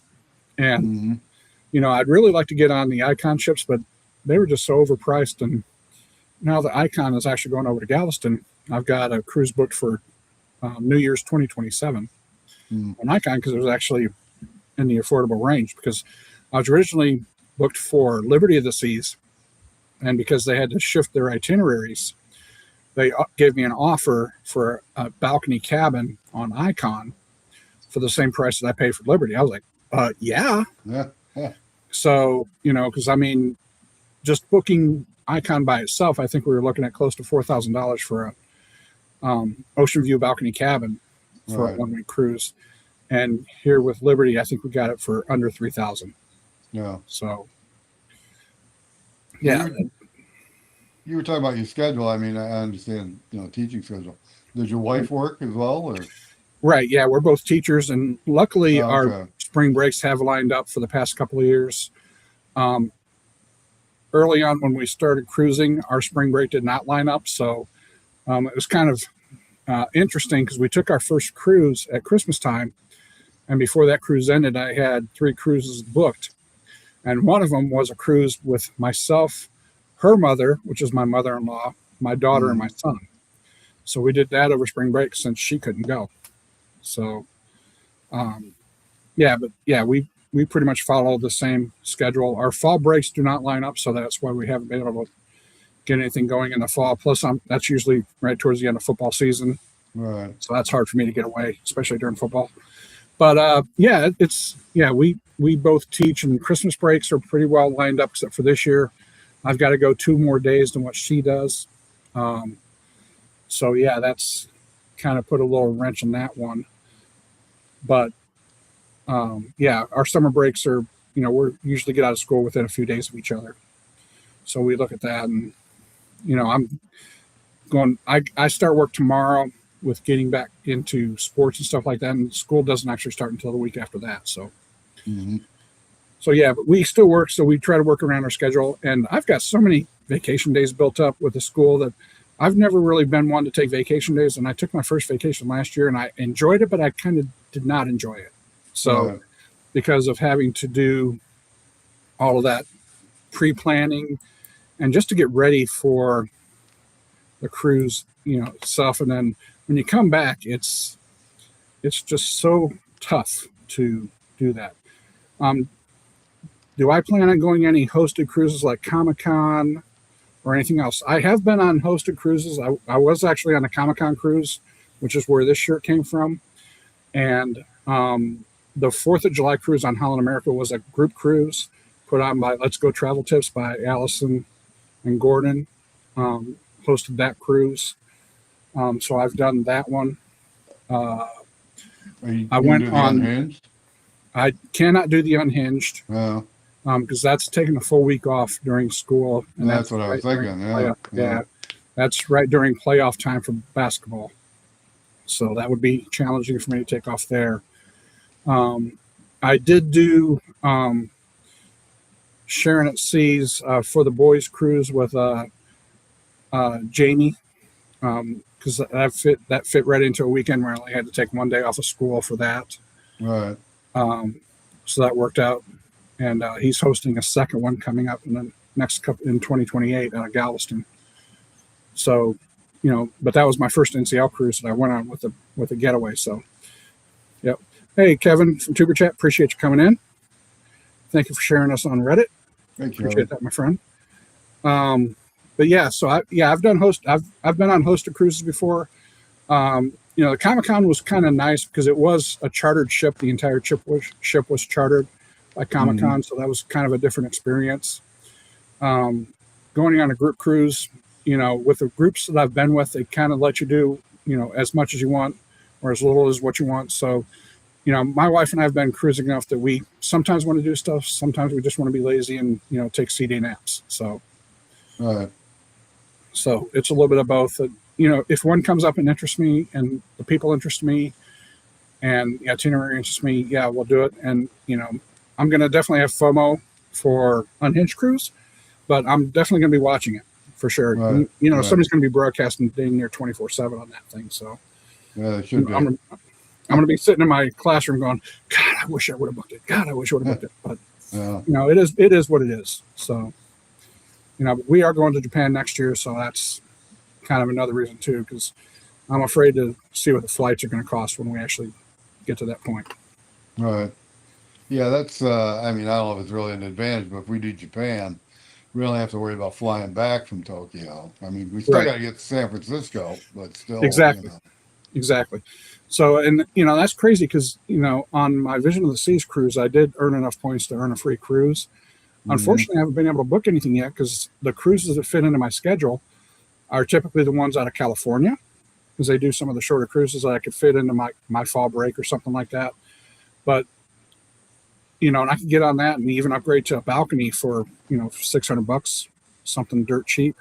And, I'd really like to get on the Icon ships, but they were just so overpriced. And now the Icon is actually going over to Galveston. I've got a cruise booked for New Year's 2027 on Icon because it was actually in the affordable range because I was originally booked for Liberty of the Seas. And because they had to shift their itineraries, they gave me an offer for a balcony cabin on Icon for the same price that I paid for Liberty. I was like, yeah. So, because just booking Icon by itself, I think we were looking at close to $4,000 for a ocean view balcony cabin for a 1-week cruise. And here with Liberty, I think we got it for under $3,000. Yeah. So, yeah. You were talking about your schedule. I understand, teaching schedule. Does your wife work as well? Or? Right. Yeah, we're both teachers, and luckily our spring breaks have lined up for the past couple of years. Early on when we started cruising, our spring break did not line up. So it was kind of interesting because we took our first cruise at Christmas time. And before that cruise ended, I had 3 cruises booked. And one of them was a cruise with myself, her mother, which is my mother-in-law, my daughter, and my son. So we did that over spring break since she couldn't go. So, we pretty much follow the same schedule. Our fall breaks do not line up, so that's why we haven't been able to get anything going in the fall. Plus, that's usually right towards the end of football season. Right. So that's hard for me to get away, especially during football. But we both teach, and Christmas breaks are pretty well lined up, except for this year. I've got to go 2 more days than what she does So yeah, that's kind of put a little wrench in that one. But yeah, our summer breaks are, we're usually get out of school within a few days of each other. So we look at that, and I'm going. I start work tomorrow with getting back into sports and stuff like that, and school doesn't actually start until the week after that. So. Mm-hmm. So yeah, but we still work. So we try to work around our schedule. And I've got so many vacation days built up with the school that I've never really been one to take vacation days. And I took my first vacation last year, and I enjoyed it, but I kind of did not enjoy it. So because of having to do all of that pre-planning and just to get ready for the cruise, itself. And then when you come back, it's just so tough to do that. Do I plan on going any hosted cruises like Comic-Con or anything else? I have been on hosted cruises. I was actually on a Comic-Con cruise, which is where this shirt came from. And the 4th of July cruise on Holland America was a group cruise put on by Let's Go Travel Tips by Allison and Gordon. Hosted that cruise. So I've done that one. I went on Unhinged? I cannot do the Unhinged. Yeah. Because that's taking a full week off during school. And that's what I was thinking. Yeah. That's right during playoff time for basketball. So that would be challenging for me to take off there. I did do Sharon at Seas for the boys cruise with Jamie, because that fit right into a weekend where I only had to take one day off of school for that. Right. So that worked out. And he's hosting a second one coming up in the next couple in 2028 out of Galveston. So, but that was my first NCL cruise that I went on with a getaway. So, yep. Hey, Kevin from Tuber Chat, appreciate you coming in. Thank you for sharing us on Reddit. Thank you. Appreciate that, my friend. But yeah, so I've been on hosted cruises before. The Comic-Con was kind of nice because it was a chartered ship. The entire ship was chartered by Comic-Con, so that was kind of a different experience. Going on a group cruise, with the groups that I've been with, they kind of let you do, as much as you want or as little as what you want. So, my wife and I have been cruising enough that we sometimes want to do stuff. Sometimes we just want to be lazy and, take C-day naps. So, so it's a little bit of both. If one comes up and interests me and the people interest me and the itinerary interests me, yeah, we'll do it. And, I'm going to definitely have FOMO for Unhinged Cruise, but I'm definitely going to be watching it for sure. Right. Somebody's going to be broadcasting dang near 24/7 on that thing. So yeah, it should be. I'm going to be sitting in my classroom going, God, I wish I would have booked it. God, I wish I would have booked it. But, it is what it is. So, we are going to Japan next year. So that's kind of another reason too, because I'm afraid to see what the flights are going to cost when we actually get to that point. Right. Yeah, that's, I don't know if it's really an advantage, but if we do Japan, we don't have to worry about flying back from Tokyo. We still got to get to San Francisco, but still. Exactly. So, and, that's crazy because, on my Vision of the Seas cruise, I did earn enough points to earn a free cruise. Unfortunately, I haven't been able to book anything yet because the cruises that fit into my schedule are typically the ones out of California, because they do some of the shorter cruises that I could fit into my fall break or something like that. But, and I can get on that and even upgrade to a balcony for, $600, something dirt cheap.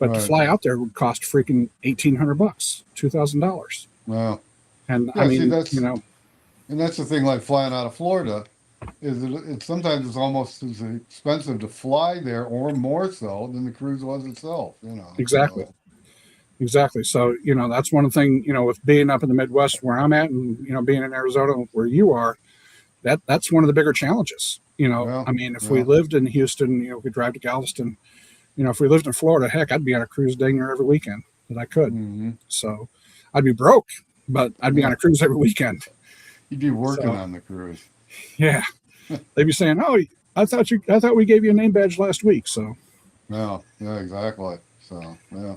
But to fly out there would cost freaking $1,800, $2,000. Wow. And and that's the thing, like flying out of Florida, is it's sometimes it's almost as expensive to fly there or more so than the cruise was itself, Exactly. Exactly. So, that's one thing, with being up in the Midwest where I'm at and, being in Arizona where you are, that's one of the bigger challenges. If we lived in Houston, we drive to Galveston. If we lived in Florida, heck, I'd be on a cruise dang near every weekend that I could. So I'd be broke, but I'd be on a cruise every weekend. You'd be working on the cruise. Yeah. They'd be saying, "Oh, I thought we gave you a name badge last week." So. Yeah, exactly. So, yeah.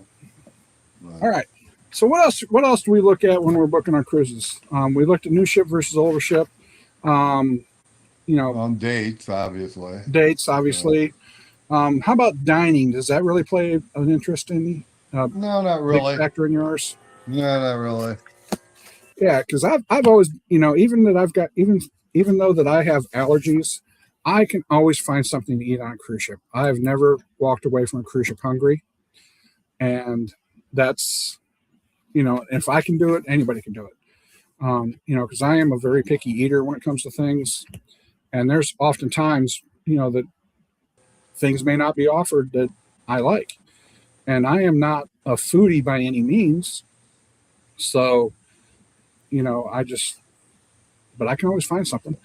All right. So what else do we look at when we're booking our cruises? We looked at new ship versus older ship. Dates, obviously. How about dining? Does that really play an interest in a No, not big really. factor in yours? No, not really. Yeah, because I've always, even that I've got, even though that I have allergies, I can always find something to eat on a cruise ship. I've never walked away from a cruise ship hungry, and that's, if I can do it, anybody can do it. Because I am a very picky eater when it comes to things, and there's often times, that things may not be offered that I like, and I am not a foodie by any means. So, I just, but I can always find something.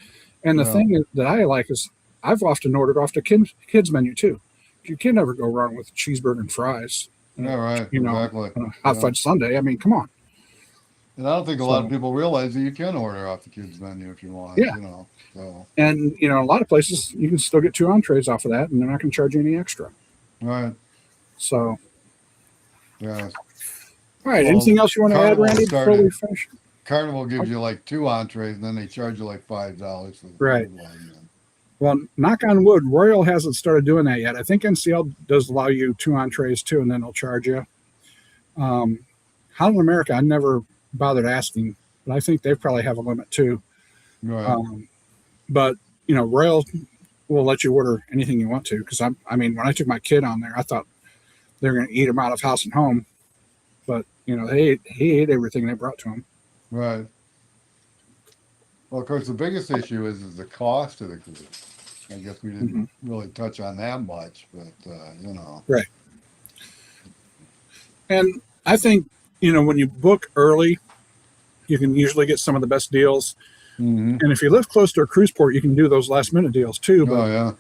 And the Yeah. thing that I like is I've often ordered off the kids menu too. You can never go wrong with a cheeseburger and fries. Yeah, right. You know, Exactly. on a hot Yeah. fudge sundae. I mean, come on. And I don't think a lot of So people realize that you can order off the kids menu if you want, yeah, So, and a lot of places you can still get 2 entrees off of that, and they're not going to charge you any extra. right. So, Yeah. all right. Well, Anything else you want to add, Carnival Randy, before we started, finish? Carnival gives Oh, you like 2 entrees and then they charge you like $5 for the right. third one. Well, knock on wood, Royal hasn't started doing that yet. I think NCL does allow you 2 entrees too, and then they'll charge you. Holland America, I never bothered asking, but I think they probably have a limit too. Right. But Royal will let you order anything you want to. Because I mean, when I took my kid on there, I thought they were going to eat him out of house and home, but he ate everything they brought to him. Right. Well, of course, the biggest issue is the cost of the cruise. I guess we didn't really touch on that much, but Right. And I think when you book early, you can usually get some of the best deals. Mm-hmm. And if you live close to a cruise port, you can do those last minute deals too. Oh yeah.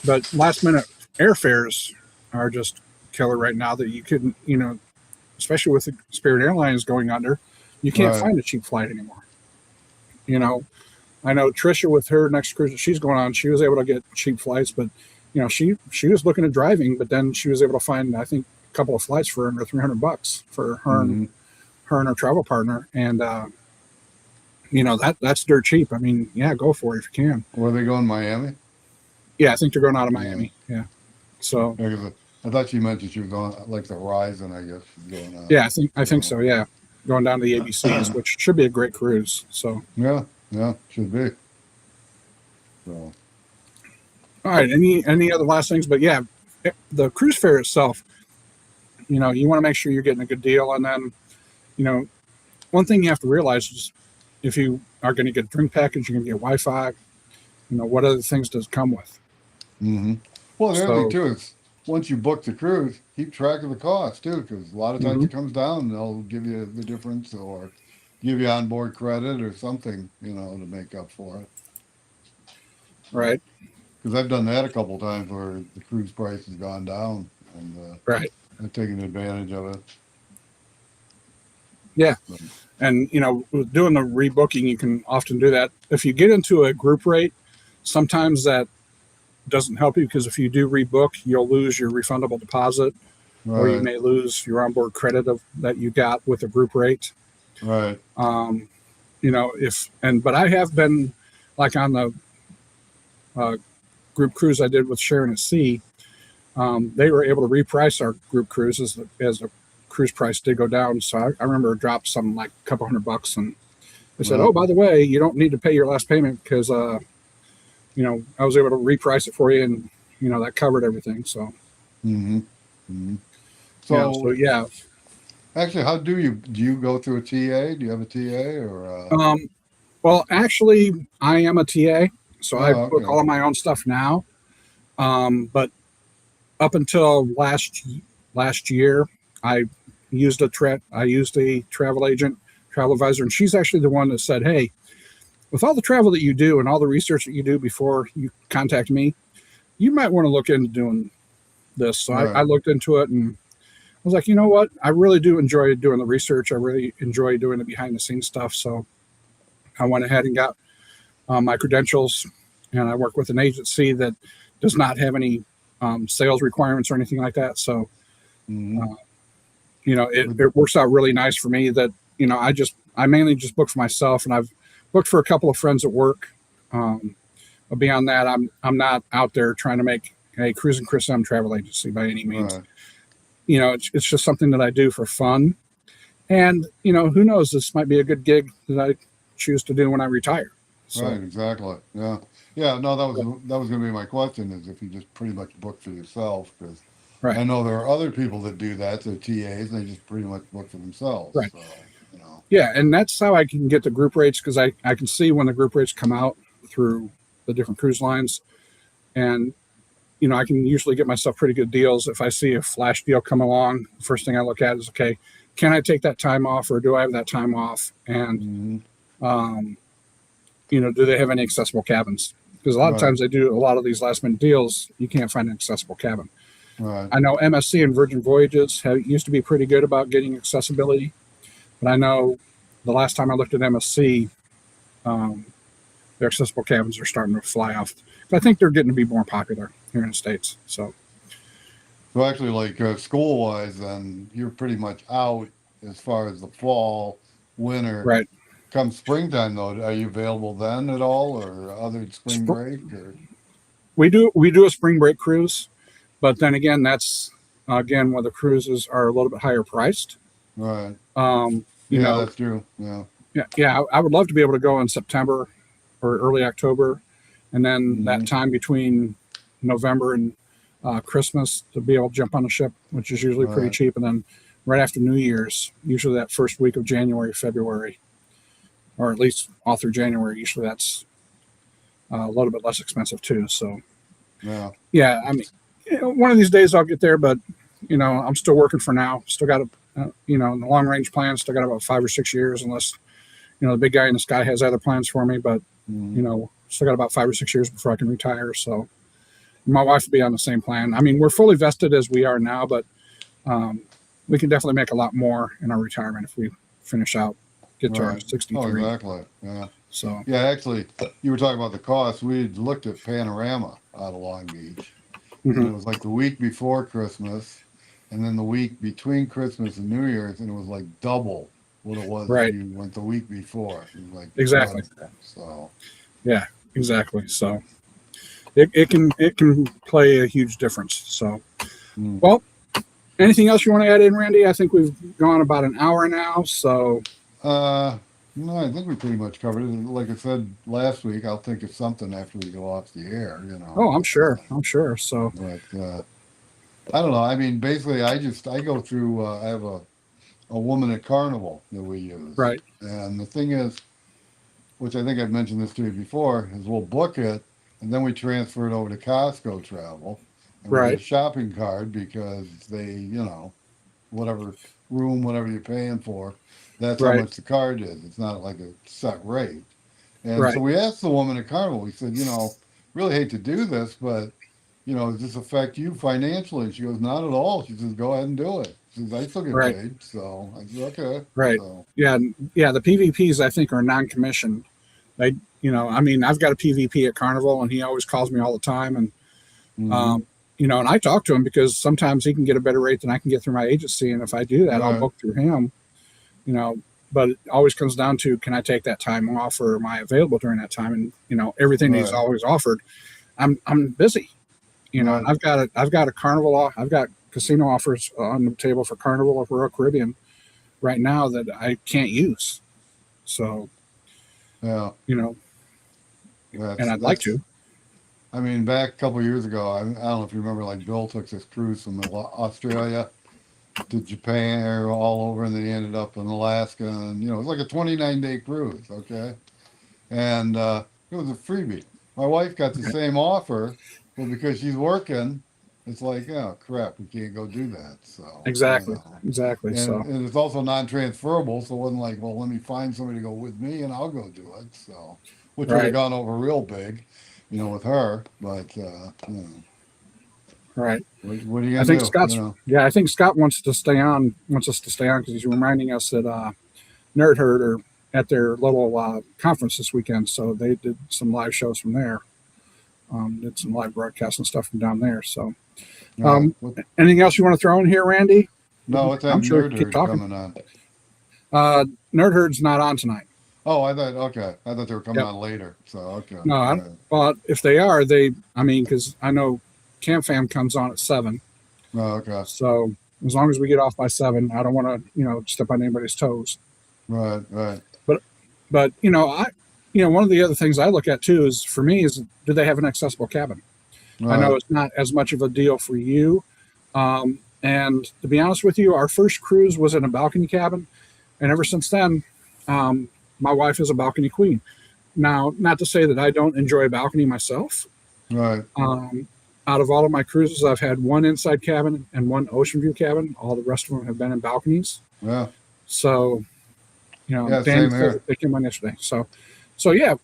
But last minute airfares are just killer right now. That you couldn't, especially with the Spirit Airlines going under, you can't Right. find a cheap flight anymore. I know Trisha with her next cruise that she's going on, she was able to get cheap flights, but she was looking at driving, but then she was able to find, I think, a couple of flights for under $300 for her and her travel partner, and that's dirt cheap. I mean, yeah, go for it if you can. Were they going to Miami? Yeah, I think they're going out of Miami. Yeah. So Yeah, 'cause I thought you mentioned she was going like the Horizon, I guess, going out. yeah, I think so. Yeah, going down to the ABCs, which should be a great cruise. So Yeah, should be. So all right, any other last things? But yeah, the cruise fare itself, you want to make sure you're getting a good deal, and then one thing you have to realize is if you are going to get a drink package, you're going to get Wi-Fi. What other things does it come with? well, the other thing So too is once you book the cruise, keep track of the cost too, because a lot of times it comes down, they'll give you the difference or give you onboard credit or something, to make up for it. right, Because I've done that a couple times where the cruise price has gone down, and right, I've taken advantage of it. yeah. And with doing the rebooking, you can often do that. If you get into a group rate, sometimes that doesn't help you, because if you do rebook, you'll lose your refundable deposit, or you Right, may lose your onboard credit that you got with a group rate. right, But I have been, like on the group cruise I did with Sharon at Sea, they were able to reprice our group cruise as the cruise price did go down. So I remember it dropped something like a couple $100, and they said, well, "Oh, by the way, you don't need to pay your last payment because I was able to reprice it for you, and that covered everything." So mm-hmm, mm-hmm. yeah, So so yeah. actually, how do you go through a TA? Do you have a TA or? Well, actually, I am a TA, so I Oh, book all okay, of my own stuff now. But up until last year, I used a travel agent, travel advisor, and she's actually the one that said, "Hey, with all the travel that you do and all the research that you do before you contact me, you might want to look into doing this." So I right, looked into it, and I was like, you know what? I really do enjoy doing the research. I really enjoy doing the behind the scenes stuff. So I went ahead and got my credentials, and I work with an agency that does not have any sales requirements or anything like that. So, mm-hmm. it works out really nice for me that, I mainly just book for myself, and I've booked for a couple of friends at work. But beyond that, I'm not out there trying to make a Cruise and Chris M travel agency by any means. Right. it's just something that I do for fun. And, who knows, this might be a good gig that I choose to do when I retire. So, Right, exactly. Yeah. Yeah, no, that was gonna be my question, is if you just pretty much book for yourself, because right, I know there are other people that do that, they're TAs, and they just pretty much book for themselves. right. So. Yeah. And that's how I can get the group rates because I can see when the group rates come out through the different cruise lines. And, I can usually get myself pretty good deals. If I see a flash deal come along, the first thing I look at is, okay, can I take that time off or do I have that time off? And, Hmm. um, do they have any accessible cabins? Because a lot of Right, times they do a lot of these last minute deals, you can't find an accessible cabin. right. I know MSC and Virgin Voyages used to be pretty good about getting accessibility, but I know the last time I looked at MSC, um, their accessible cabins are starting to fly off. But I think they're getting to be more popular here in the States. So, So actually, like school-wise, then you're pretty much out as far as the fall, winter. right. Come springtime, though, are you available then at all, or other than spring break, or? We do a spring break cruise, but then again, that's again where the cruises are a little bit higher priced. Right. Um, you Yeah, know, that's true. Yeah. yeah, I would love to be able to go in September or early October, and then that Hmm. time between November and Christmas to be able to jump on a ship, which is usually pretty Right. cheap, and then right after New Year's, usually that first week of January, February, or at least all through January, usually that's a little bit less expensive too. So Yeah. yeah, I mean, one of these days I'll get there, but I'm still working for now. Still got in the long range plan, still got about 5 or 6 years, unless the big guy in the sky has other plans for me. But Hmm. still got about 5 or 6 years before I can retire. So my wife will be on the same plan. I mean, we're fully vested as we are now, but um, we can definitely make a lot more in our retirement if we finish out, get to our Right. Oh, 63. exactly. Yeah. So Yeah, actually, you were talking about the cost. We looked at Panorama out of Long Beach, and mhm. it was like the week before Christmas, and then the week between Christmas and New Year's, and it was like double what it was if Right, you went the week before. It was like exactly. dreadful. So, Yeah, exactly. So it can play a huge difference. So mm. well, anything else you want to add in, Randy? I think we've gone about an hour now. So uh, no, I think we pretty much covered it. Like I said last week, I'll think of something after we go off the air, oh, I'm sure. I'm sure. So but I don't know. I mean, basically, I go through. I have a woman at Carnival that we use. right, And the thing is, which I think I've mentioned this to you before, is we'll book it and then we transfer it over to Costco Travel and we get a right, shopping card because whatever room, whatever you're paying for, that's how right, much the card is. It's not like a set rate. And so right, we asked the woman at Carnival, we said, really hate to do this, but does this affect you financially? She goes, not at all. She says, go ahead and do it. She says, I still get right, paid. So I said, okay. right. So, Yeah, yeah. The PVPs I think are non-commissioned. They, I mean, I've got a PVP at Carnival, and he always calls me all the time, and hmm. um, and I talk to him because sometimes he can get a better rate than I can get through my agency, and if I do that, I'll Right, book through him. You know, but it always comes down to can I take that time off, or am I available during that time? And everything he's right, always offered, I'm busy. And right. I've got a Carnival. I've got casino offers on the table for Carnival of Royal Caribbean right now that I can't use. So Yeah, you know, that's and I'd like that's. to. I mean, back a couple of years ago, I don't know if you remember, like Bill took this cruise from Australia to Japan or all over, and then he ended up in Alaska, and it was like a 29-day cruise. Okay, and it was a freebie. My wife got the Okay. same offer, but because she's working, it's like, oh crap, we can't go do that. So, Exactly. Exactly. So and it's also non-transferable, so it wasn't like, well, let me find somebody to go with me and I'll go do it. So, which would have right, gone over real big, with her. But right. what are you I gonna think do? Scott's. Yeah, I think Scott wants us to stay on because he's reminding us that Nerd Herd are at their little conference this weekend. So they did some live shows from there. Did some live broadcasts and stuff from down there. So, All right. anything else you want to throw in here, Randy? No, what's that I'm sure we nerd can keep herd talking. coming on? Nerd Herd's not on tonight. Oh, I thought they were coming Yep. on later. So okay, No, all right, but if they are, I mean, because I know Cam Fam comes on at 7. oh, okay, So As long as we get off by 7, I don't want to, step on anybody's toes. Right, right, But, one of the other things I look at too is for me is, do they have an accessible cabin? I know right. it's not as much of a deal for you. And to be honest with you, our first cruise was in a balcony cabin. And ever since then, um, my wife is a balcony queen. Now, not to say that I don't enjoy a balcony myself. Right. Um, Out of all of my cruises, I've had one inside cabin and one ocean view cabin. All the rest of them have been in balconies. Yeah. So, Yeah. Dan Same said here. that they came on yesterday. So yeah,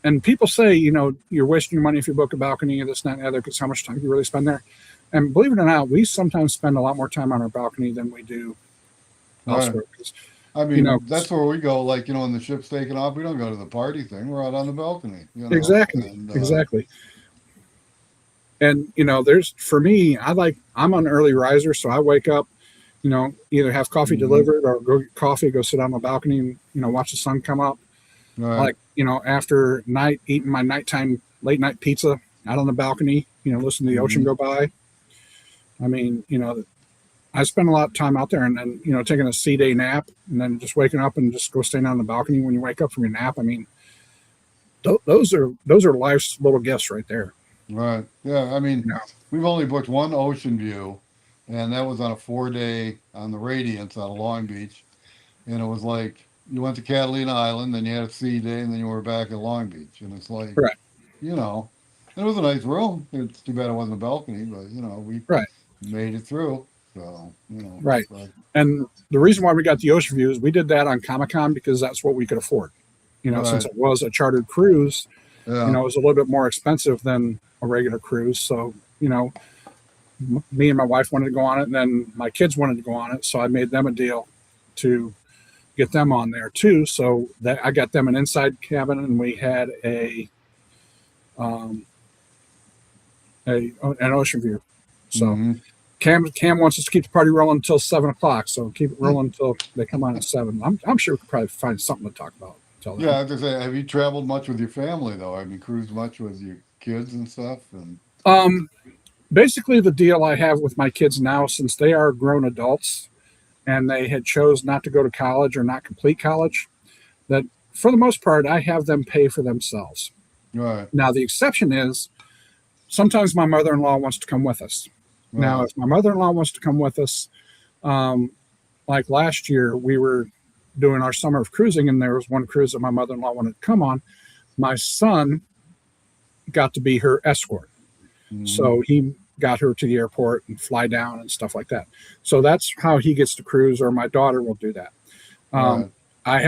and people say, you're wasting your money if you book a balcony or this, that, and the other, because how much time you really spend there. And believe it or not, we sometimes spend a lot more time on our balcony than we do Right. elsewhere. 'Cause, I mean, that's where we go. Like, when the ship's taking off, we don't go to the party thing. We're out on the balcony, exactly, and exactly. And there's for me, I'm an early riser, so I wake up, either have coffee mhm. delivered or go get coffee, go sit on the balcony and watch the sun come up. Right, Like after night eating my nighttime late night pizza out on the balcony, listen to the ocean hmm, go by. I mean, I spend a lot of time out there, and then taking a sea day nap, and then just waking up and just go staying on the balcony when you wake up from your nap. I mean, those are life's little gifts right there. right. Yeah, I mean, You know, we've only booked one ocean view, and that was on a 4 day on the Radiance out of Long Beach, and it was like you went to Catalina Island, then you had a sea day, and then you were back at Long Beach, and it's like, right, you know, it was a nice room. It's too bad it wasn't a balcony, but we right, made it through. So right. but And the reason why we got the ocean view is we did that on Comic Con because that's what we could afford. Since right, it was a chartered cruise, yeah, it was a little bit more expensive than a regular cruise. So, me and my wife wanted to go on it, and then my kids wanted to go on it. So I made them a deal to get them on there too. So that I got them an inside cabin, and we had um, an ocean view. So hmm, Cam wants us to keep the party rolling until 7 o'clock. So keep it rolling until they come on at 7. I'm sure we could probably find something to talk about until yeah. then. I was gonna say, have you traveled much with your family though? Have you cruised much with your kids and stuff? And Um, Basically, the deal I have with my kids now, since they are grown adults and they had chose not to go to college or not complete college, that for the most part, I have them pay for themselves. right, Now, the exception is sometimes my mother-in-law wants to come with us. Now, right, if my mother-in-law wants to come with us, um, like last year, we were doing our summer of cruising, and there was one cruise that my mother-in-law wanted to come on. My son got to be her escort, hmm, so he got her to the airport and fly down and stuff like that. So that's how he gets to cruise, or my daughter will do that. Um, right, I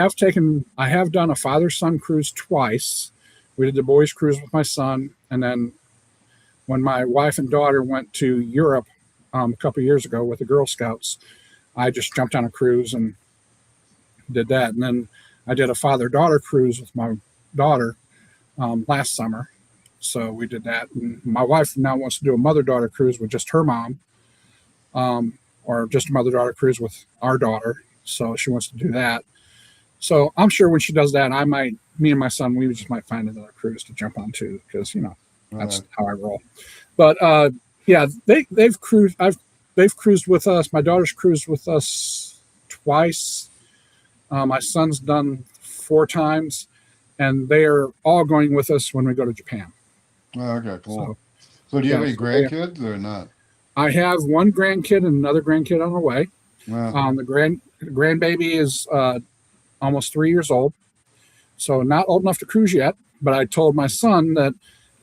have done a father-son cruise twice. We did the boys' cruise with my son, and then when my wife and daughter went to Europe a couple of years ago with the Girl Scouts, I just jumped on a cruise and did that. And then I did a father-daughter cruise with my daughter last summer. So we did that. And my wife now wants to do a mother-daughter cruise with just her mom, or just a mother-daughter cruise with our daughter. So she wants to do that. So I'm sure when she does that, me and my son, we just might find another cruise to jump onto because that's right, how I roll. But yeah, they've cruised. They've cruised with us. My daughter's cruised with us twice. My son's done 4 times, and they are all going with us when we go to Japan. oh, okay, cool. So So do you have yeah, any grandkids or not? I have one grandkid and another grandkid on the way. Yeah, The grandbaby is almost 3 years old, so not old enough to cruise yet. But I told my son that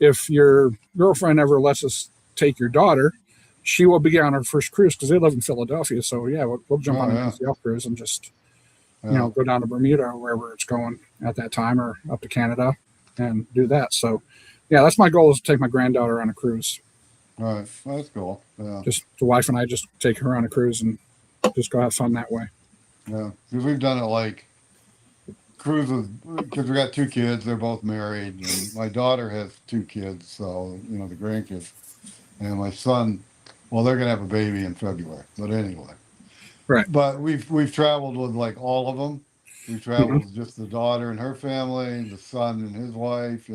if your girlfriend ever lets us take your daughter, she will be on her first cruise because they live in Philadelphia. So yeah, we'll jump oh on a yeah, DCL cruise and just yeah, go down to Bermuda or wherever it's going at that time, or up to Canada and do that. So yeah, that's my goal, is to take my granddaughter on a cruise. right. Well, that's cool. Yeah, Just the wife and I just take her on a cruise and just go have fun that way. yeah. Because we've done it like cruises because we got 2 kids. They're both married, and my daughter has 2 kids. So the grandkids, and my son. Well, they're gonna have a baby in February. But anyway, Right. but we've traveled with like all of them. We Mm-hmm. traveled with just the daughter and her family, the son and his wife,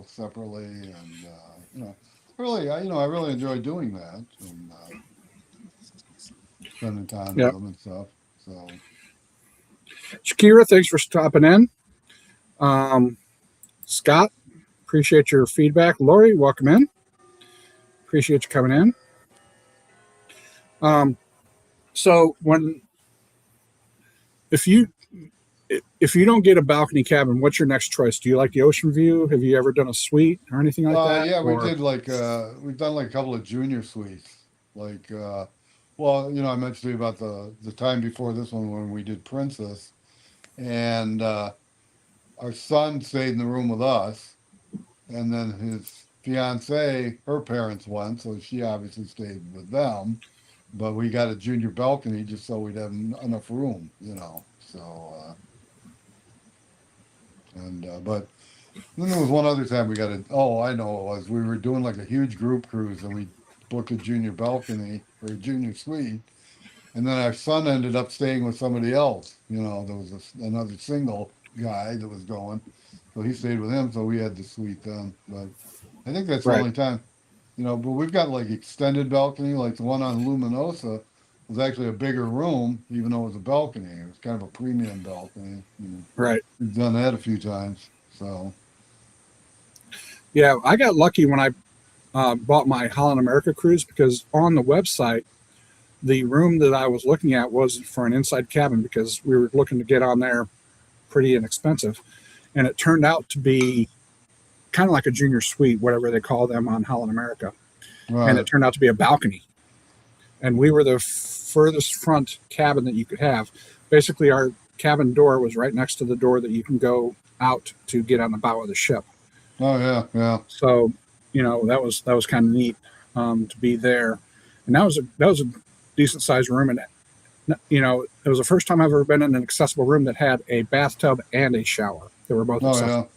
separately, and really, I really enjoy doing that. And spending time Yep. with them and stuff. So Shakira, thanks for stopping in. Scott, appreciate your feedback. Lori, welcome in. Appreciate you coming in. So if you if you don't get a balcony cabin, what's your next choice? Do you like the ocean view? Have you ever done a suite or anything like that? yeah, we Or did like we've done like a couple of junior suites. Like well, I mentioned to you about the time before this one when we did Princess, and our son stayed in the room with us, and then his fiance, her parents went, so she obviously stayed with them. But we got a junior balcony just so we'd have enough room. So but then there was one other time we got a. Oh, I know it was. We were doing like a huge group cruise, and we booked a junior balcony or a junior suite, and then our son ended up staying with somebody else. There was another single guy that was going, so he stayed with him. So we had the suite then. But I think that's the right, only time. But we've got like extended balcony, like the one on Luminosa was actually a bigger room, even though it was a balcony. It was kind of a premium balcony. right. We've done that a few times. So Yeah, I got lucky when I bought my Holland America cruise because on the website, the room that I was looking at was for an inside cabin because we were looking to get on there pretty inexpensive. And it turned out to be kind of like a junior suite, whatever they call them on Holland America. And it right. turned out to be a balcony. And we were the furthest front cabin that you could have. Basically, our cabin door was right next to the door that you can go out to get on the bow of the ship. Oh yeah. So, that was kind of neat to be there. And that was a decent sized room. And it was the first time I've ever been in an accessible room that had a bathtub and a shower. They were both Oh accessible.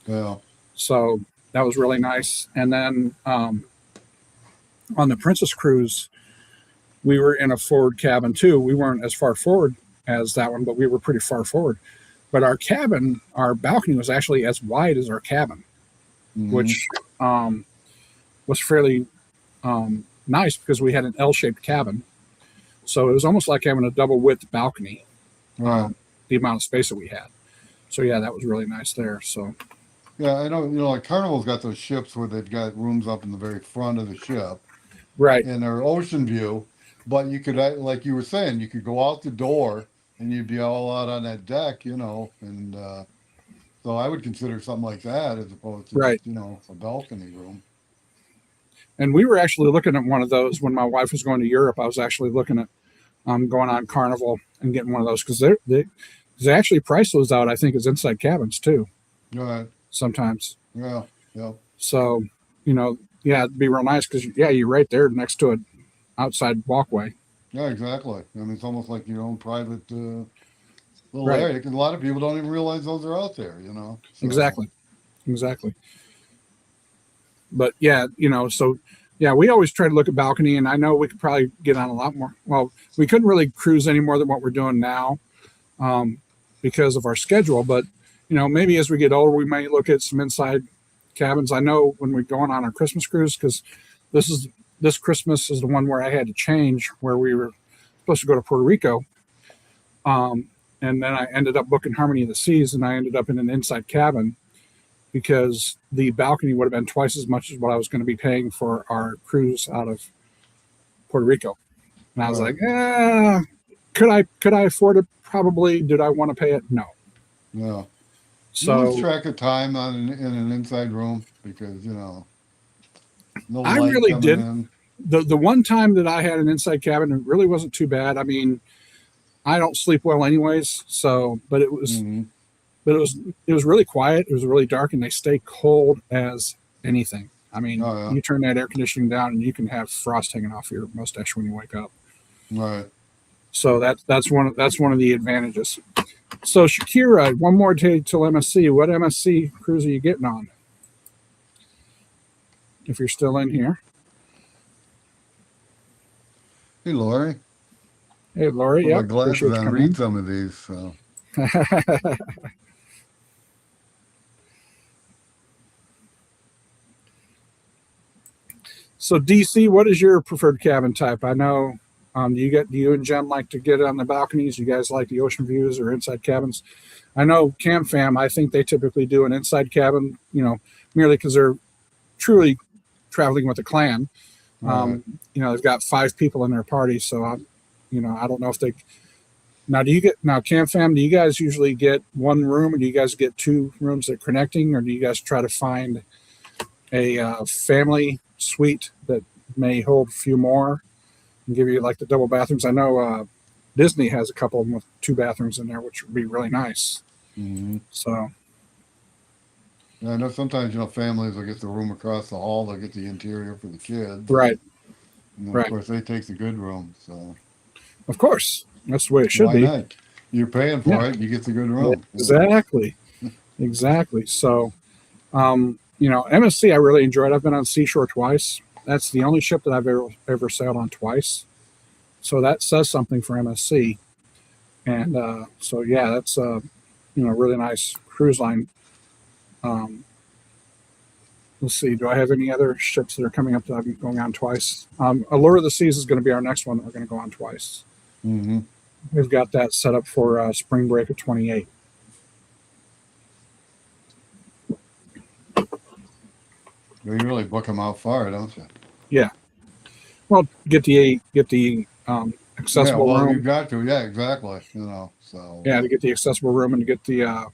yeah. So that was really nice. And then on the Princess Cruise, we were in a forward cabin too. We weren't as far forward as that one, but we were pretty far forward. But our balcony was actually as wide as our cabin, which was fairly nice because we had an L-shaped cabin. So it was almost like having a double width balcony, Right. the amount of space that we had. So yeah, that was really nice there. So Yeah, I know. Like Carnival's got those ships where they've got rooms up in the very front of the ship, right, and they're ocean view. But you could, like you were saying, you could go out the door and you'd be all out on that deck. And so I would consider something like that as opposed to right. just a balcony room. And we were actually looking at one of those when my wife was going to Europe. I was actually looking at going on Carnival and getting one of those because they actually price those out. I think as inside cabins too Right. sometimes. Yeah. Yeah. So yeah, it'd be real nice because you're right there next to an outside walkway. Yeah. Exactly. I mean, it's almost like your own private little Right. area because a lot of people don't even realize those are out there. So Exactly. But yeah, so yeah, we always try to look at balcony, and I know we could probably get on a lot more. Well, we couldn't really cruise any more than what we're doing now because of our schedule. But maybe as we get older, we might look at some inside cabins. I know when we're going on our Christmas cruise, because this Christmas is the one where I had to change, where we were supposed to go to Puerto Rico, and then I ended up booking Harmony of the Seas, and I ended up in an inside cabin because the balcony would have been twice as much as what I was going to be paying for our cruise out of Puerto Rico. And I was right. like, could I afford it? Probably. Did I want to pay it? No. Yeah. You lose So track of time in an inside room because no I light really coming did. in. The one time that I had an inside cabin, it really wasn't too bad. I mean, I don't sleep well anyways. So, but it was Hmm. really quiet. It was really dark, and they stay cold as anything. I mean, Oh yeah. you turn that air conditioning down, and you can have frost hanging off your mustache when you wake up. Right. So that's one of the advantages. So Shakira, one more day till MSC. What MSC cruise are you getting on? If you're still in here, Hey, Lori. hey Lori, Put my yep, glasses appreciate you on. coming Read some of these. So. in. So DC, what is your preferred cabin type? I know Do you and Jen like to get on the balconies? You guys like the ocean views or inside cabins? I know Cam Fam, I think they typically do an inside cabin, merely because they're truly traveling with a clan. Right. They've got 5 people in their party, so I don't know if they. Now Cam Fam, do you guys usually get one room, or do you guys get 2 rooms that are connecting, or do you guys try to find a family suite that may hold a few more and give you like the double bathrooms? I know Disney has a couple of them with 2 bathrooms in there, which would be really nice. Mm-hmm. So. Yeah, I know sometimes, families will get the room across the hall, they'll get the interior for the kids. Right. And then, Right. of course, they take the good room. So, of course, that's the way it should why be. not? You're paying for it, you get the good room. Exactly. Exactly. So, MSC, I really enjoyed. I've been on Seashore twice. That's the only ship that I've ever sailed on twice. So that says something for MSC. And so, yeah, that's really nice cruise line. Let's see. Do I have any other ships that are coming up that I'm going on twice? Allure of the Seas is going to be our next one that we're going to go on twice. Mm-hmm. We've got that set up for spring break of 28. You really book them out far, don't you? Yeah. Well, get the accessible yeah, well, room. You've got to. Yeah, exactly. So. Yeah, to get the accessible room and to get the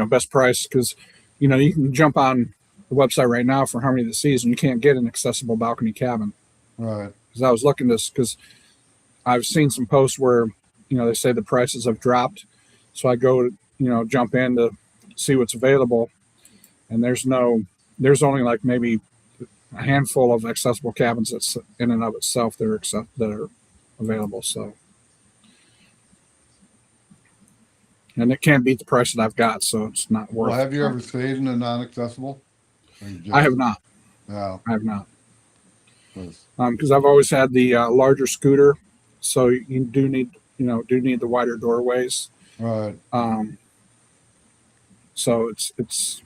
best price, because you can jump on the website right now for Harmony of the Seas and you can't get an accessible balcony cabin. Right. Because I was looking this, because I've seen some posts where they say the prices have dropped, so I go jump in to see what's available, and there's only like maybe a handful of accessible cabins that's in and of itself that are available. So. And it can't beat the price that I've got, so it's not worth it. Well, have you ever stayed in a non-accessible? I have not. Yeah. I have not. Because I've always had the larger scooter, so you do need the wider doorways. Right. So it's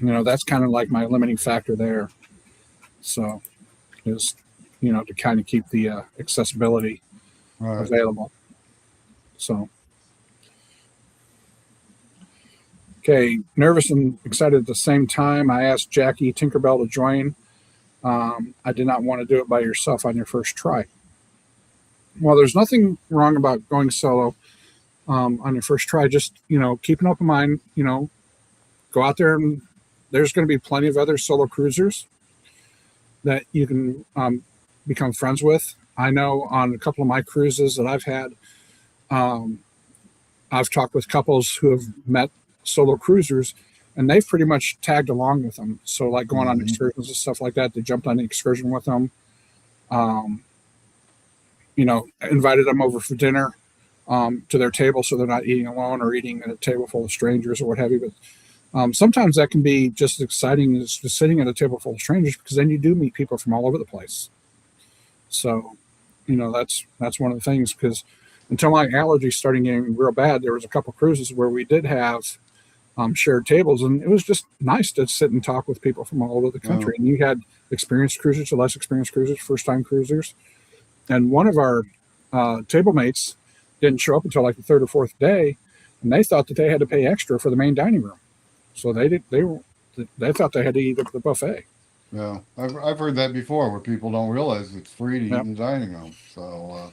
that's kind of like my limiting factor there. So is to kind of keep the accessibility available. So. Okay, nervous and excited at the same time. I asked Jackie Tinkerbell to join. I did not want to do it by yourself on your first try. Well, there's nothing wrong about going solo on your first try. Just, keep an open mind, go out there, and there's going to be plenty of other solo cruisers that you can become friends with. I know on a couple of my cruises that I've had, I've talked with couples who have met solo cruisers, and they've pretty much tagged along with them. So like going on excursions and stuff like that, they jumped on the excursion with them, invited them over for dinner to their table, so they're not eating alone or eating at a table full of strangers or what have you. But sometimes that can be just as exciting as just sitting at a table full of strangers, because then you do meet people from all over the place. So that's one of the things, because until my allergies started getting real bad, there was a couple cruises where we did have shared tables, and it was just nice to sit and talk with people from all over the country. And you had experienced cruisers to less experienced cruisers, first-time cruisers. And one of our table mates didn't show up until like the 3rd or 4th day, and they thought that they had to pay extra for the main dining room. So they thought they had to eat at the buffet. Yeah, I've heard that before, where people don't realize it's free to eat in the dining room. So,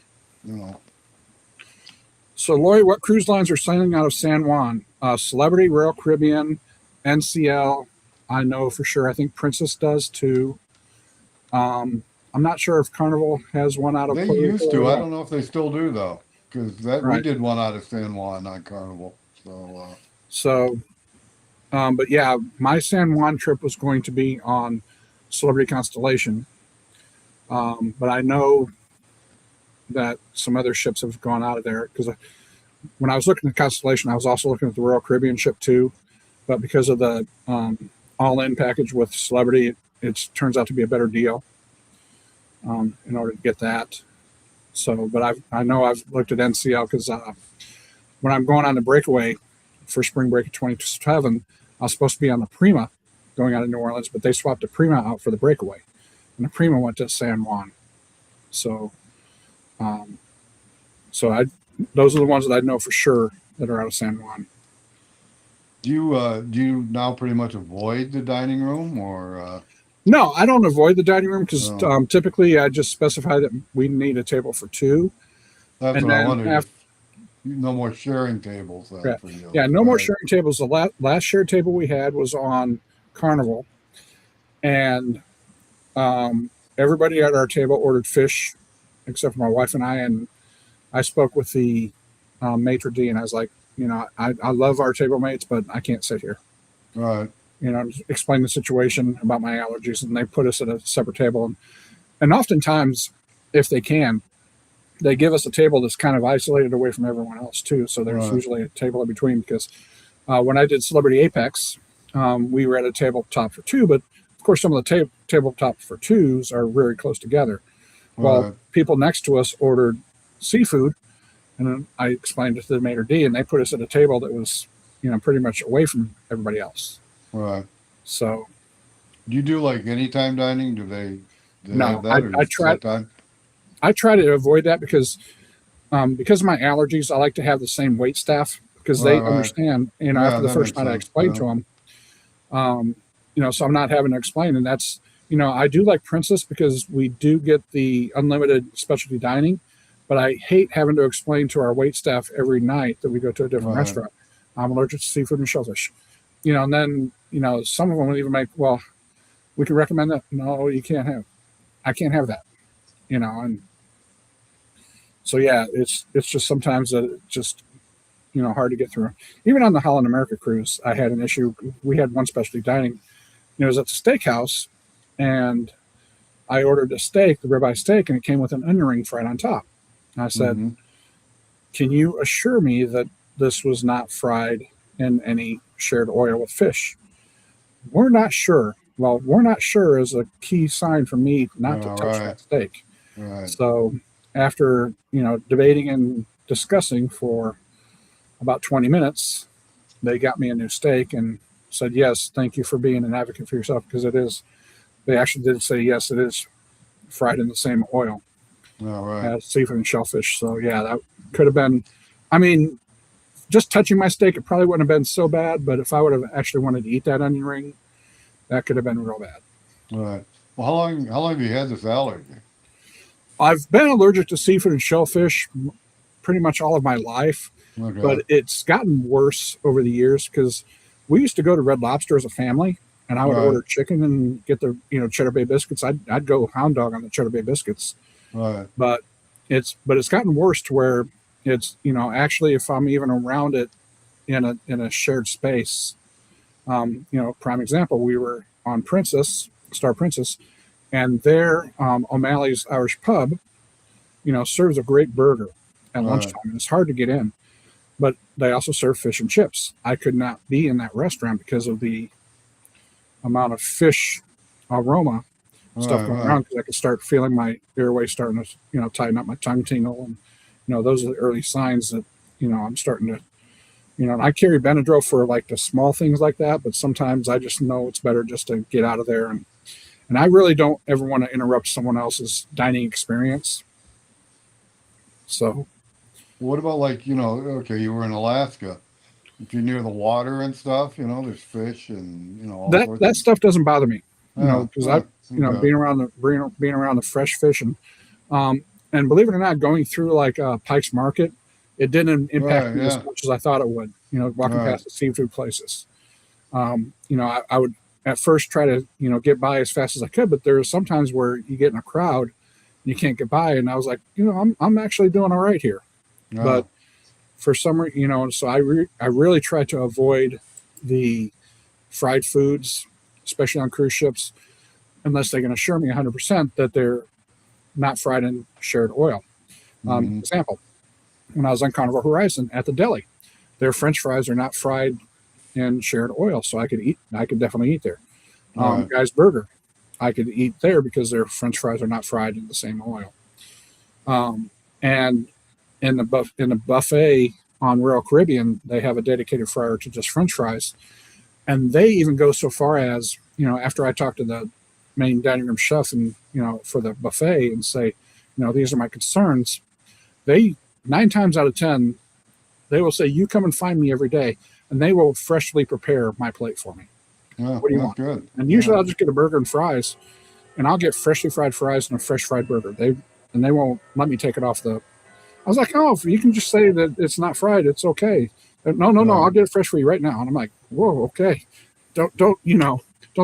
So, Lloyd, what cruise lines are sailing out of San Juan? Celebrity, Royal Caribbean, NCL. I know for sure. I think Princess does too. I'm not sure if Carnival has one out of. They used to. I don't know if they still do though, because we did one out of San Juan on Carnival. But yeah, my San Juan trip was going to be on Celebrity Constellation, but I know that some other ships have gone out of there, because when I was looking at Constellation, I was also looking at the Royal Caribbean ship too, but because of the all-in package with Celebrity, it turns out to be a better deal in order to get that. So, but I know I've looked at NCL, because when I'm going on the breakaway for spring break of 27, I was supposed to be on the Prima going out of New Orleans, but they swapped the Prima out for the breakaway, and the Prima went to San Juan. So, um, so those are the ones that I know for sure that are out of San Juan. Do you now pretty much avoid the dining room, or No, I don't avoid the dining room because no? typically I just specify that we need a table for two, That's and what I then wondered, after. if no more sharing tables then Yeah, for you, yeah, no more right? sharing tables. The last shared table we had was on Carnival, and um, everybody at our table ordered fish, except for my wife and I. And I spoke with the maitre d, and I was like, I love our table mates, but I can't sit here. Right, Explain the situation about my allergies, and they put us at a separate table. And oftentimes, if they can, they give us a table that's kind of isolated away from everyone else too. So there's right, usually a table in between because when I did Celebrity Apex, we were at a tabletop for two, but of course, some of the tabletop for twos are very close together. Well, right. people next to us ordered seafood, and then I explained it to the maitre d, and they put us at a table that was, pretty much away from everybody else. Right. So Do you do like anytime dining? Do they have no, that, or I just try set time? I try to avoid that because of my allergies. I like to have the same wait staff because Right, they right. understand. Yeah, After the that first makes night I sense. explained Yeah. to them, so I'm not having to explain, and that's I do like Princess because we do get the unlimited specialty dining, but I hate having to explain to our wait staff every night that we go to a different Right. restaurant. I'm allergic to seafood and shellfish, and then some of them will even make, well, we can recommend that. No, you can't have. I can't have that. And so yeah, it's just sometimes that it's just hard to get through. Even on the Holland America cruise, I had an issue. We had one specialty dining. It was at the steakhouse, and I ordered a steak, the ribeye steak, and it came with an onion ring fried on top. And I said, Mm-hmm. "Can you assure me that this was not fried in any shared oil with fish?" We're not sure. Well, we're not sure is a key sign for me not to All touch right. that steak. Right. So after debating and discussing for about 20 minutes, they got me a new steak and said, "Yes, thank you for being an advocate for yourself," because it is. They actually did say, "Yes, it is fried in the same oil All right. as seafood and shellfish." So yeah, that could have been. I mean, just touching my steak, it probably wouldn't have been so bad. But if I would have actually wanted to eat that onion ring, that could have been real bad. Right. Well, how long have you had this allergy? I've been allergic to seafood and shellfish pretty much all of my life, Okay. but it's gotten worse over the years because we used to go to Red Lobster as a family, and I would Right. order chicken and get the Cheddar Bay biscuits. I'd go hound dog on the Cheddar Bay biscuits, Right. but it's gotten worse to where it's actually if I'm even around it in a shared space, prime example, we were on Star Princess, and there O'Malley's Irish Pub serves a great burger at Right. lunchtime, and it's hard to get in. But they also serve fish and chips. I could not be in that restaurant because of the amount of fish aroma stuff Right. going Right. around because I could start feeling my airway starting to tighten up, my tongue tingle, and those are the early signs that I'm starting to and I carry Benadryl for like the small things like that, but sometimes I just know it's better just to get out of there, and I really don't ever want to interrupt someone else's dining experience. So What about, like, okay, you were in Alaska. If you're near the water and stuff, there's fish and all sorts that of. stuff doesn't bother me, Yeah. because I, Okay. being around the fresh fish, um, and believe it or not, going through like Pike's Market, it didn't impact Right. me as Yeah. much as I thought it would. Walking Right. past the seafood places, I would at first try to get by as fast as I could, but there are sometimes where you get in a crowd, and you can't get by, and I was like, I'm actually doing all right here, but Yeah. for some reason, so I really try to avoid the fried foods, especially on cruise ships, unless they can assure me 100% that they're not fried in shared oil. Mm-hmm. Example, when I was on Carnival Horizon at the deli, their French fries are not fried in shared oil, so I could definitely eat there. Right. Guy's Burger, I could eat there because their French fries are not fried in the same oil. And in the buffet on Royal Caribbean, they have a dedicated fryer to just French fries, and they even go so far as after I talk to the main dining room chef and for the buffet and say, these are my concerns. They 9 times out of 10, they will say, you come and find me every day, and they will freshly prepare my plate for me. Yeah, What do you that's want? good. And usually Yeah. I'll just get a burger and fries, and I'll get freshly fried fries and a fresh fried burger. They won't let me take it off the. I was like, oh, if you can just say that it's not fried, it's okay. No, I'll get it fresh for you right now. And I'm like, whoa, okay. Don't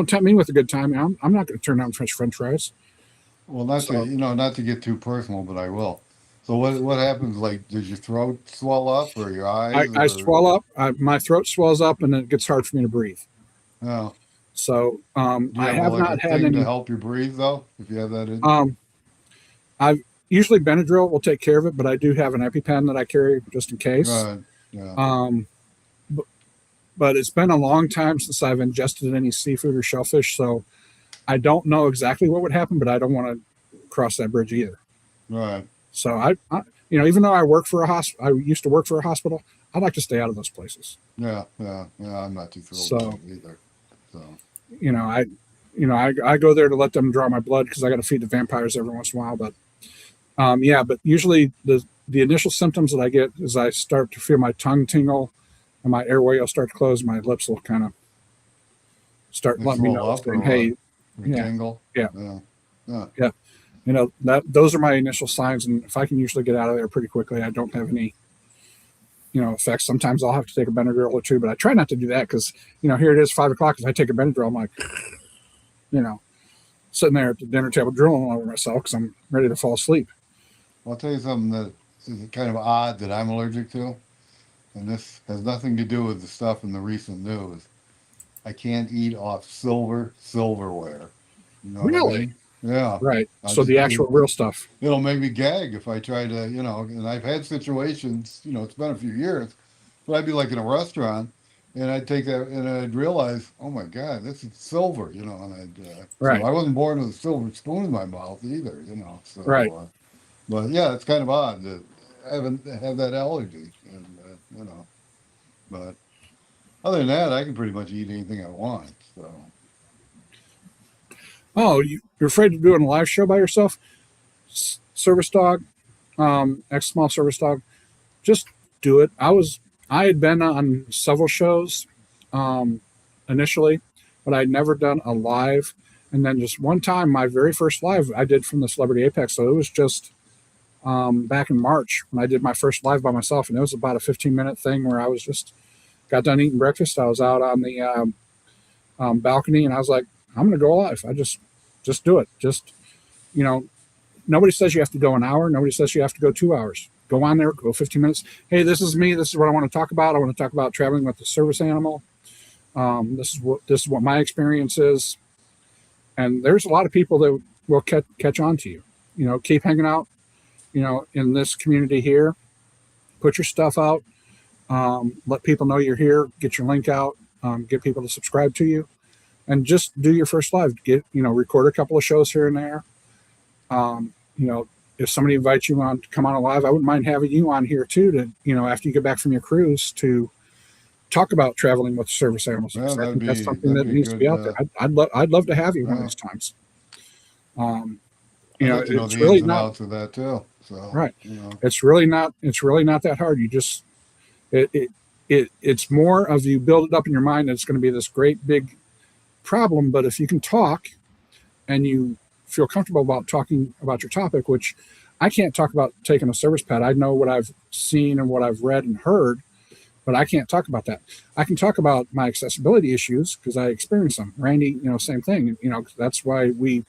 tempt me with a good time. I'm not going to turn down fresh French fries. Well, not to get too personal, but I will. So what happens? Like, does your throat swell up or your eyes I or? swell up. My throat swells up, and it gets hard for me to breathe. No. So Do you I have have like a not had thing to any. help you breathe though? If you have that in. I've usually Benadryl will take care of it, but I do have an EpiPen that I carry just in case. Right. Yeah. Um, but it's been a long time since I've ingested any seafood or shellfish, so I don't know exactly what would happen, but I don't want to cross that bridge either. Right. So even though I work for I used to work for a hospital, I'd like to stay out of those places. Yeah. Yeah. Yeah. I'm not too thrilled So, with it either. So. I go there to let them draw my blood because I got to feed the vampires every once in a while. But but usually the initial symptoms that I get is I start to feel my tongue tingle, and my airway will start to close. My lips will kind of start letting me know, saying, "Hey, yeah, tingle. yeah, Yeah. yeah." That those are my initial signs, and if I can usually get out of there pretty quickly, I don't have any effects. Sometimes I'll have to take a Benadryl or two, but I try not to do that because here it is 5 o'clock. If I take a Benadryl, I'm like, sitting there at the dinner table drooling over myself because I'm ready to fall asleep. Well, I'll tell you something that is kind of odd that I'm allergic to, and this has nothing to do with the stuff in the recent news. I can't eat off silverware. You know what I Really? mean? Yeah. Right. So the actual real stuff. It'll make me gag if I try to, and I've had situations, it's been a few years, but I'd be like in a restaurant and I'd take that and I'd realize, oh my God, this is silver, and Right. so I wasn't born with a silver spoon in my mouth either, so, Right. But yeah, it's kind of odd that I haven't had that allergy and, but other than that, I can pretty much eat anything I want, so. Oh, you're afraid of doing a live show by yourself? Service dog, ex small service dog. Just do it. I had been on several shows initially, but I'd never done a live. And then just one time, my very first live I did from the Celebrity Apex. So it was just back in March when I did my first live by myself. And it was about a 15-minute thing where I was just got done eating breakfast. I was out on the balcony and I was like, I'm going to go live. I just do it. Just, nobody says you have to go an hour. Nobody says you have to go 2 hours. Go on there, go 15 minutes. Hey, this is me. This is what I want to talk about. I want to talk about traveling with the service animal. This is what my experience is. And there's a lot of people that will catch on to you. Keep hanging out, in this community here. Put your stuff out. Let people know you're here. Get your link out. Get people to subscribe to you. And just do your first live. Record a couple of shows here and there. If somebody invites you on to come on a live, I wouldn't mind having you on here too to, after you get back from your cruise to talk about traveling with service animals. Yeah, I think that's something that needs to be out there. I'd love to have you one of these times. It's really not of that too. So right. It's really not that hard. You just, it's more of you build it up in your mind that it's going to be this great big problem. But if you can talk and you feel comfortable about talking about your topic, which I can't talk about taking a service pet. I know what I've seen and what I've read and heard, but I can't talk about that. I can talk about my accessibility issues because I experienced them. Randy, same thing. That's why we,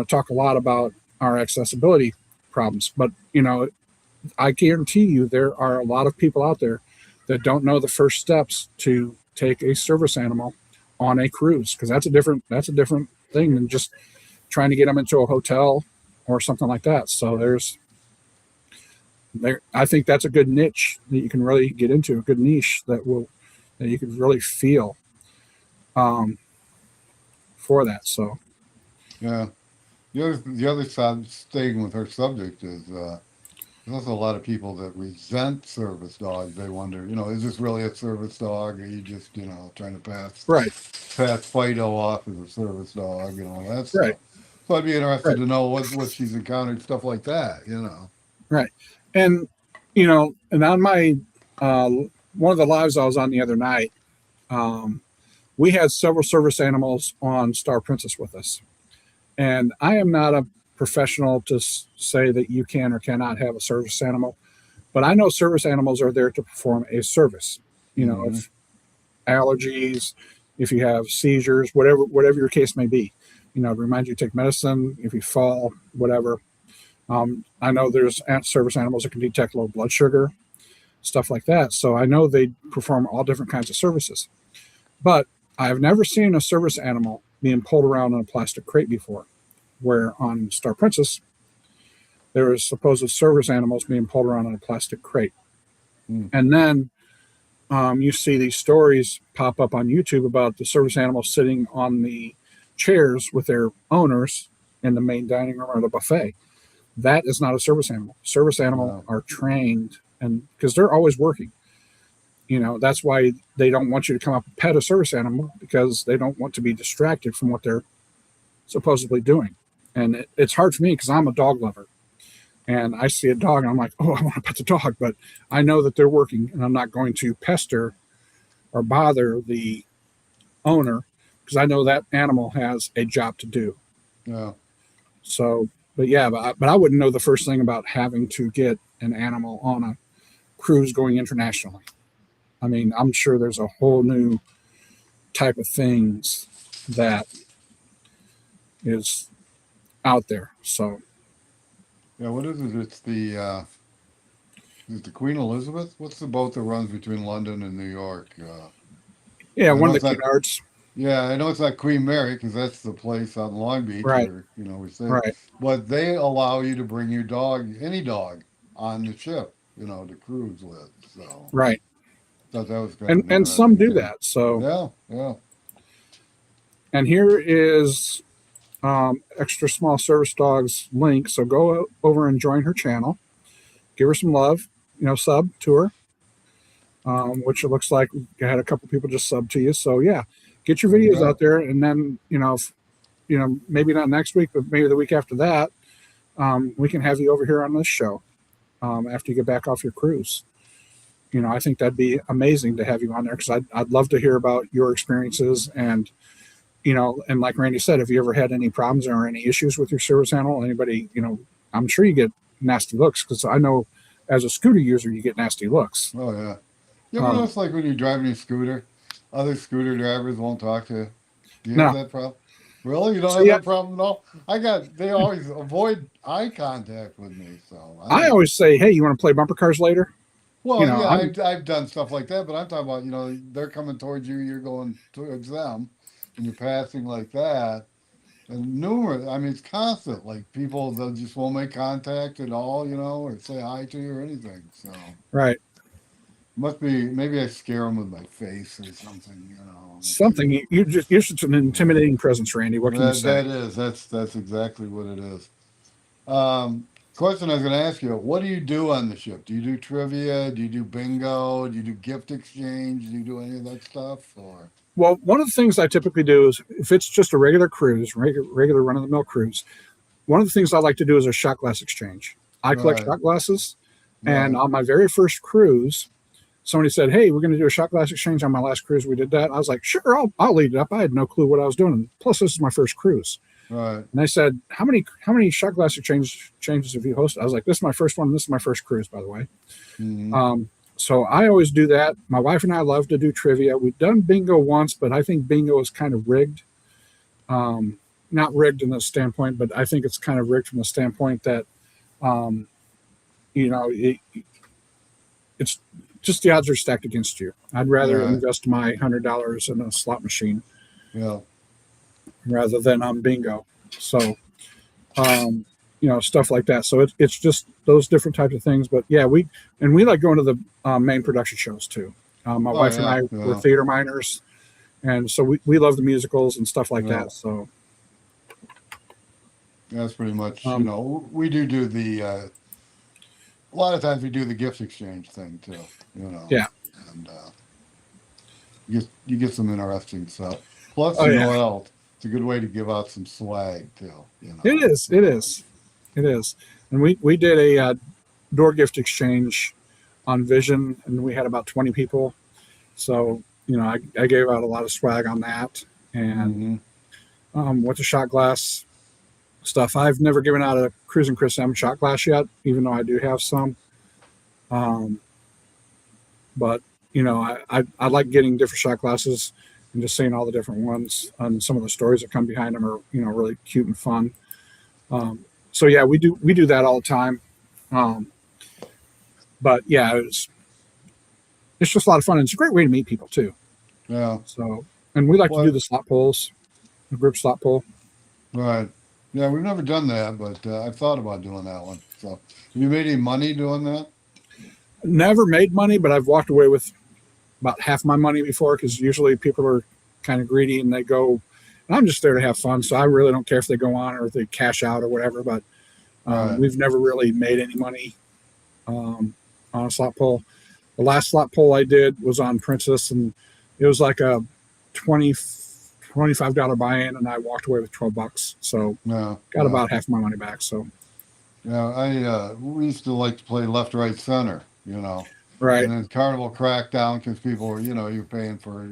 talk a lot about our accessibility problems. But, I guarantee you there are a lot of people out there that don't know the first steps to take a service animal on a cruise, because that's a different thing than just trying to get them into a hotel or something like that. So I think that's a good niche that you can really get into, a good niche that you can really feel for that. So yeah, the other side, staying with her subject, is there's also a lot of people that resent service dogs. They wonder, is this really a service dog? Or are you just, trying to pass right. Fido off as a service dog, that stuff. Right. So I'd be interested Right. to know what she's encountered, stuff like that, you know. Right. And, and on my, uh, one of the lives I was on the other night, um, we had several service animals on Star Princess with us. And I am not a professional to say that you can or cannot have a service animal, but I know service animals are there to perform a service. Hmm. If allergies, if you have seizures, whatever your case may be, to remind you to take medicine, if you fall, whatever. I know there's service animals that can detect low blood sugar, stuff like that. So I know they perform all different kinds of services. But I've never seen a service animal being pulled around in a plastic crate before, where on Star Princess, there is supposed service animals being pulled around in a plastic crate. Mm. And then you see these stories pop up on YouTube about the service animals sitting on the chairs with their owners in the main dining room or the buffet. That is not a service animal. Service animals No. are trained, and because they're always working. That's why they don't want you to come up and pet a service animal, because they don't want to be distracted from what they're supposedly doing. And it's hard for me because I'm a dog lover, and I see a dog and I'm like, oh, I want to pet the dog, but I know that they're working, and I'm not going to pester or bother the owner, because I know that animal has a job to do. Yeah. So, but yeah, but I wouldn't know the first thing about having to get an animal on a cruise going internationally. I mean, I'm sure there's a whole new type of things that is out there. So, Yeah, what is it? It's is it the Queen Elizabeth? What's the boat that runs between London and New York? yeah, I one know of the it's not. Cunards. Yeah, I know it's not Queen Mary because that's the place on Long Beach Right, where we stayed. right, But they allow you to bring your dog, any dog, on the ship, to cruise with. So right. thought that was kind of And an and some interesting do thing. that. So, Yeah, yeah. and here is extra small service dogs link. So go over and join her channel. Give her some love. Sub to her. Which it looks like we had a couple people just sub to you. So yeah, get your There you videos go. out there, and then maybe not next week, but maybe the week after that, we can have you over here on this show after you get back off your cruise. I think that'd be amazing to have you on there, because I'd love to hear about your experiences, and and like Randy said, if you ever had any problems or any issues with your service animal, anybody, I'm sure you get nasty looks, because I know as a scooter user you get nasty looks. Oh yeah. You ever Um, notice like when you're driving your scooter, other scooter drivers won't talk to you? Do you have now, that problem? Really? You don't so have yeah, that problem at all? They always avoid eye contact with me, so I I don't know. always say, hey, you want to play bumper cars later? Well, yeah, I'm I've done stuff like that, but I'm talking about, they're coming towards you, you're going towards them, and you're passing like that. And numerous, I mean, it's constant. Like people, they just won't make contact at all, or say hi to you or anything. So right. must be maybe I scare them with my face or something, Something you're such an Yeah. intimidating presence, Randy. What can you say? That's exactly what it is. Question I was going to ask you: what do you do on the ship? Do you do trivia? Do you do bingo? Do you do gift exchange? Do you do any of that stuff? Or Well, one of the things I typically do is, if it's just a regular cruise, regular run of the mill cruise, one of the things I like to do is a shot glass exchange. I collect right, shot glasses, and right, on my very first cruise, somebody said, "Hey, we're going to do a shot glass exchange on my last cruise." We did that. I was like, "Sure, I'll lead it up." I had no clue what I was doing. And plus, this is my first cruise. right. And they said, "How many shot glass exchanges have you hosted?" I was like, "This is my first one. This is my first cruise, by the way." Hmm. So I always do that. My wife and I love to do trivia. We've done bingo once, but I think bingo is kind of rigged. Um, Not rigged in the standpoint, but I think it's kind of rigged from the standpoint that, um, you know, it, it's just the odds are stacked against you. I'd rather Right. invest my $100 in a slot machine Yeah. rather than on bingo. So, um, stuff like that. So it's just those different types of things. But yeah, we like going to the main production shows too. My Oh wife and yeah. I were Yeah. theater minors, and so we love the musicals and stuff like Yeah. that. So, That's pretty much. um, We do the. A lot of times we do the gift exchange thing too. yeah, And you get some interesting stuff. Plus, oh you know yeah, what else? it's a good way to give out some swag too. You It know. is. It is. It is. And we did a door gift exchange on Vision, and we had about 20 people. So I gave out a lot of swag on that, and Mm-hmm. with the shot glass stuff, I've never given out a Cruising Chris M shot glass yet, even though I do have some. Um, but I like getting different shot glasses and just seeing all the different ones, and some of the stories that come behind them are really cute and fun. So yeah, we do that all the time. Um, but yeah, it's just a lot of fun, and it's a great way to meet people too. Yeah. So, and we like to do Well, the slot pulls, the group slot pull. right. Yeah, we've never done that, but I've thought about doing that one. So, have you made any money doing that? Never made money, but I've walked away with about half my money before, because usually people are kind of greedy and they go, and I'm just there to have fun. So I really don't care if they go on or if they cash out or whatever. But Right. we've never really made any money on a slot pull. The last slot pull I did was on Princess, and it was like a 20 $25 buy-in, and I walked away with $12. So Yeah. got Yeah. about half my money back. So Yeah. We used to like to play left, right, center. right, And then Carnival cracked down because people were, you're paying for,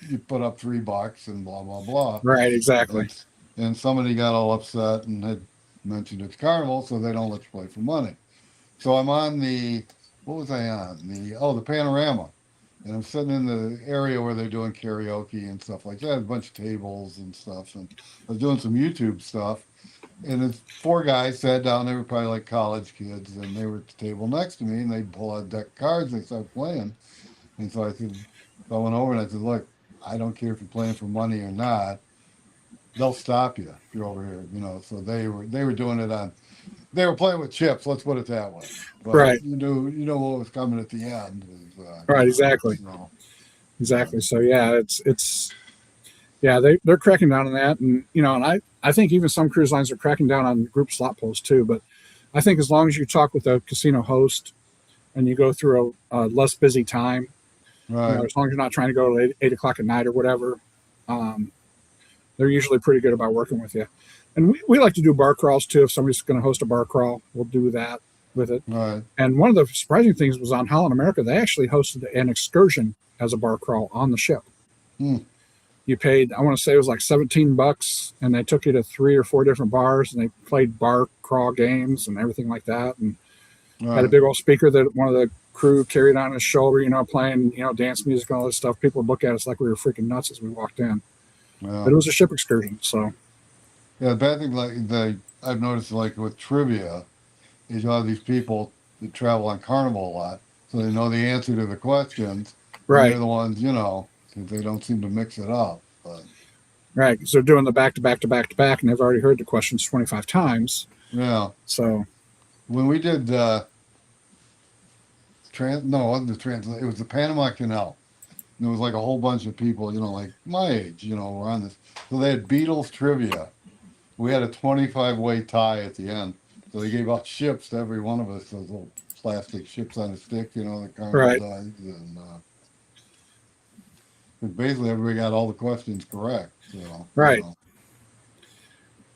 you put up $3 and blah blah blah. right, exactly. And and somebody got all upset and had mentioned it's Carnival, so they don't let you play for money. So I'm on what was I on? The Panorama. And I'm sitting in the area where they're doing karaoke and stuff like that, a bunch of tables and stuff. And I was doing some YouTube stuff. And it's four guys sat down, they were probably like college kids, and they were at the table next to me, and they pull out a deck of cards and they start playing. And so I went over and I said, look, I don't care if you're playing for money or not. They'll stop you if you're over here. So they were doing it they were playing with chips, let's put it that way. But Right, you know what was coming at the end right, exactly, so, but, exactly. So yeah, it's yeah, they're cracking down on that, and and I think even some cruise lines are cracking down on group slot pulls too. But I think as long as you talk with a casino host and you go through a less busy time, right. as long as you're not trying to go at 8 o'clock at night or whatever, um, they're usually pretty good about working with you. And we like to do bar crawls too. If somebody's going to host a bar crawl, we'll do that with it. Right. And one of the surprising things was on Holland America, they actually hosted an excursion as a bar crawl on the ship. Hmm. You paid, I want to say it was like $17, and they took you to 3 or 4 different bars, and they played bar crawl games and everything like that, and had a Right. big old speaker that one of the crew carried on his shoulder, playing dance music and all this stuff. People would look at us like we were freaking nuts as we walked in, Yeah. but it was a ship excursion. So Yeah, the bad thing, I've noticed, like with trivia, is a lot of these people that travel on Carnival a lot, so they know the answer to the questions, and right, they're the ones, 'cause they don't seem to mix it up. But right, because they're doing the back to back to back to back, and they've already heard the questions 25 times. yeah, So when we did no, it wasn't the it was the Panama Canal. And there was like a whole bunch of people, like my age, were on this. So they had Beatles trivia. We had a 25-way tie at the end. So they gave out ships to every one of us, those little plastic ships on a stick, that Carnival right, does. And 'cause basically everybody got all the questions correct. So, right.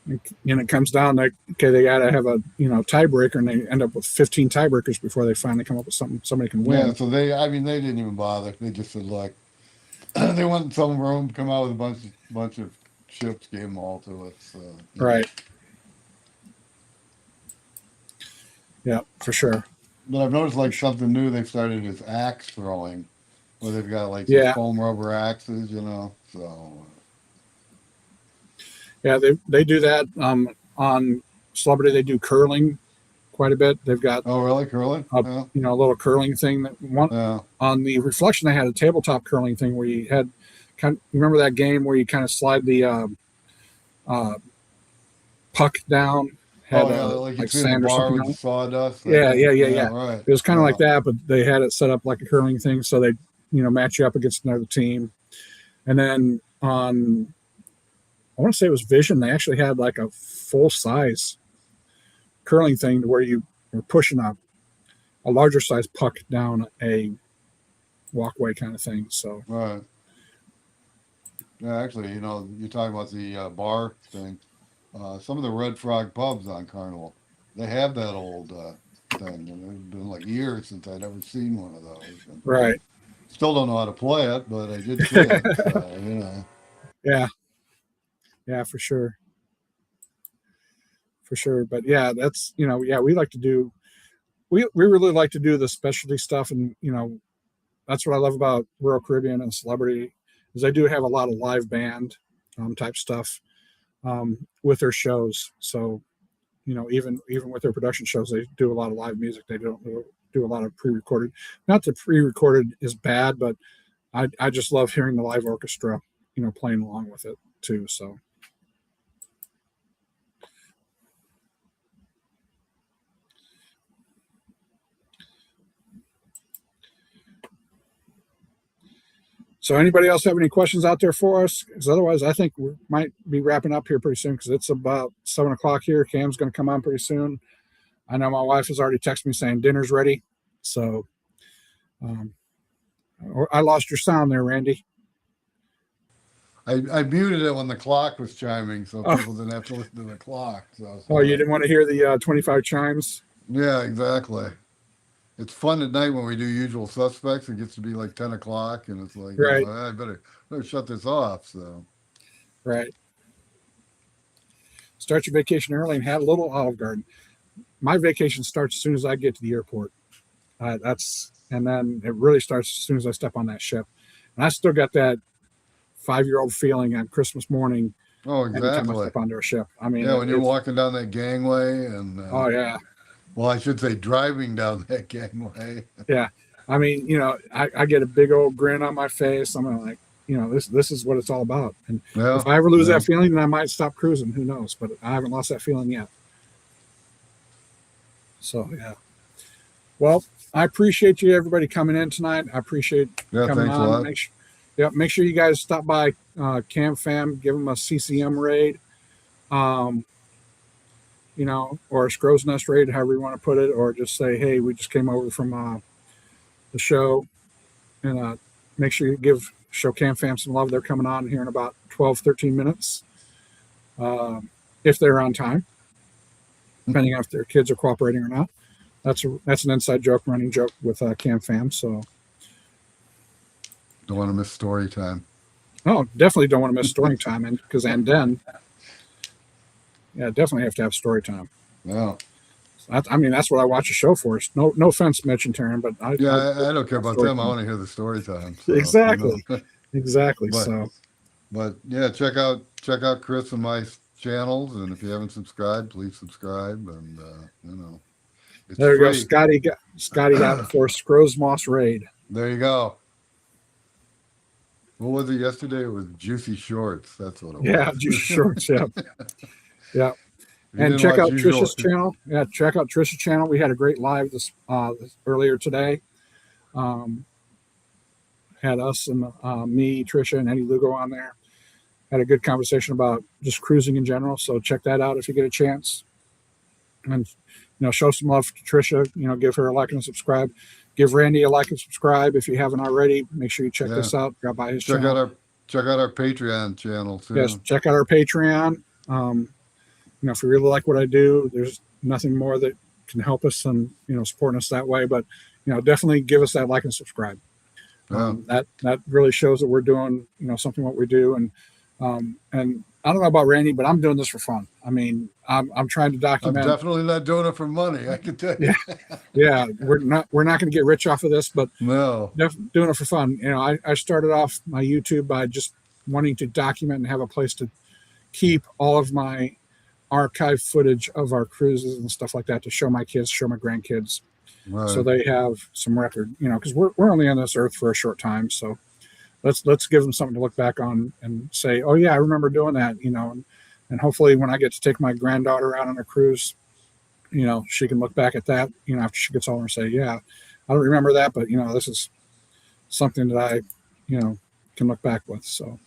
And it comes down like, okay, they got to have a tiebreaker, and they end up with 15 tiebreakers before they finally come up with something somebody can yeah, win. so I mean, they didn't even bother. They just said, like, they went in some room, come out with a bunch of ships, gave them all to us. Right. Yeah, for sure. But I've noticed like something new they've started is axe throwing, where they've got like these Yeah, foam rubber axes, So yeah, they do that on Celebrity. They do curling quite a bit. They've got oh, really, curling? a Yeah, a little curling thing that one yeah. on the Reflection. They had a tabletop curling thing where you had remember that game where you kind of slide the uh, puck down, had Oh, yeah, like you like see in the sand or bar something with on the it. sawdust. That Yeah, kind yeah, of, yeah, yeah, yeah. right. It was kind of like Yeah, that, but they had it set up like a curling thing, so they match you up against another team. And then on, I want to say it was Vision, they actually had like a full size curling thing to where you were pushing a larger size puck down a walkway kind of thing. So right. Yeah, actually, you're talking about the bar thing. Some of the Red Frog pubs on Carnival, they have that old thing, and it's been like years since I'd ever seen one of those. And Right. still don't know how to play it, but I did see it. So. Yeah. Yeah, for sure. But yeah, that's yeah, we like to do we really like to do the specialty stuff, and that's what I love about Rural Caribbean and Celebrity is they do have a lot of live band type stuff with their shows. So even with their production shows, they do a lot of live music. They don't do a lot of pre-recorded. Not that pre-recorded is bad, but I just love hearing the live orchestra, playing along with it too. So anybody else have any questions out there for us? Because otherwise, I think we might be wrapping up here pretty soon because it's about 7 o'clock here. Cam's going to come on pretty soon. I know my wife has already texted me saying dinner's ready. So um, I lost your sound there, Randy. I muted it when the clock was chiming, so Oh, people didn't have to listen to the clock. So oh, you sorry. didn't want to hear the 25 chimes? Yeah, exactly. It's fun at night when we do Usual Suspects. It gets to be like 10 o'clock, and it's like, Right, I better shut this off. So right. Start your vacation early and have a little Olive Garden. My vacation starts as soon as I get to the airport. And then it really starts as soon as I step on that ship. And I still got that 5-year-old feeling on Christmas morning oh, anytime I exactly. step onto a ship. I mean, Yeah, when you're walking down that gangway, and oh yeah, well, I should say driving down that gangway. yeah. I mean, I get a big old grin on my face. I'm like, this is what it's all about. And Yeah, if I ever lose yeah. that feeling, then I might stop cruising. Who knows? But I haven't lost that feeling yet. So yeah. Well, I appreciate you everybody coming in tonight. I appreciate Yeah, coming thanks a on. lot. Make sure you guys stop by Cam Fam, give them a CCM raid, um, or a Skro's Nest raid, however you want to put it, or just say, hey, we just came over from the show, and make sure you show Cam Fam some love. They're coming on here in about 12, 13 minutes, if they're on time, depending on if their kids are cooperating or not. That's an inside joke, running joke with Cam Fam. So, Don't want to miss story time. oh, definitely don't want to miss story time, and then, yeah, definitely have to have story time. Yeah. I mean, that's what I watch a show for. No offense, Mitch and Taryn, but I don't care about them. I time. want to hear the story time. So, Exactly, exactly. But So, but yeah, check out Chris and my channels, and if you haven't subscribed, please subscribe. And it's there you go. free. Scotty got for Skro's Moss raid. There you go. What was it yesterday? It was Juicy Shorts. That's what it Yeah, was. juicy shorts. Yeah, yeah. If you And didn't check watch out usual, Trisha's channel. Yeah, check out Trisha's channel. We had a great live this earlier today. Um, had us and me, Trisha, and Eddie Lugo on there. Had a good conversation about just cruising in general. So check that out if you get a chance. And show some love to Trisha. Give her a like and a subscribe. Give Randy a like and subscribe if you haven't already. Make sure you check this out. Drop by his check channel. out our Patreon channel too. Yes, check out our Patreon. If you really like what I do, there's nothing more that can help us than supporting us that way. But definitely give us that like and subscribe. That really shows that we're doing something what we do. And I don't know about Randy, but I'm doing this for fun. I mean, I'm trying to document. I'm definitely not doing it for money. I can tell you. Yeah, we're not going to get rich off of this, but No, doing it for fun. I started off my YouTube by just wanting to document and have a place to keep all of my archive footage of our cruises and stuff like that to show my kids, show my grandkids, right. so they have some record. Because we're only on this earth for a short time, so let's give them something to look back on and say, oh yeah, I remember doing that. And hopefully when I get to take my granddaughter out on a cruise, she can look back at that, after she gets older and say, yeah, I don't remember that, but this is something that I, can look back with. So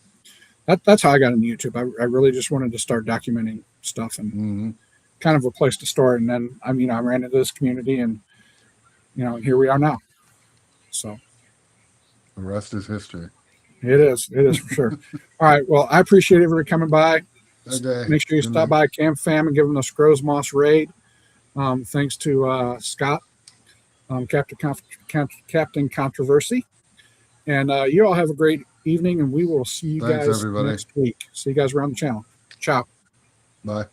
that's how I got into YouTube. I really just wanted to start documenting stuff and kind of a place to store it. And then I ran into this community, and here we are now. So the rest is history. It is for sure. All right. Well, I appreciate everybody coming by. Okay. Make sure you Good stop night. by Camp Fam and give them the Skro's Moss raid. Thanks to Scott, Captain Controversy. And you all have a great evening, and we will see you Thanks, guys everybody. next week. See you guys around the channel. Ciao. Bye.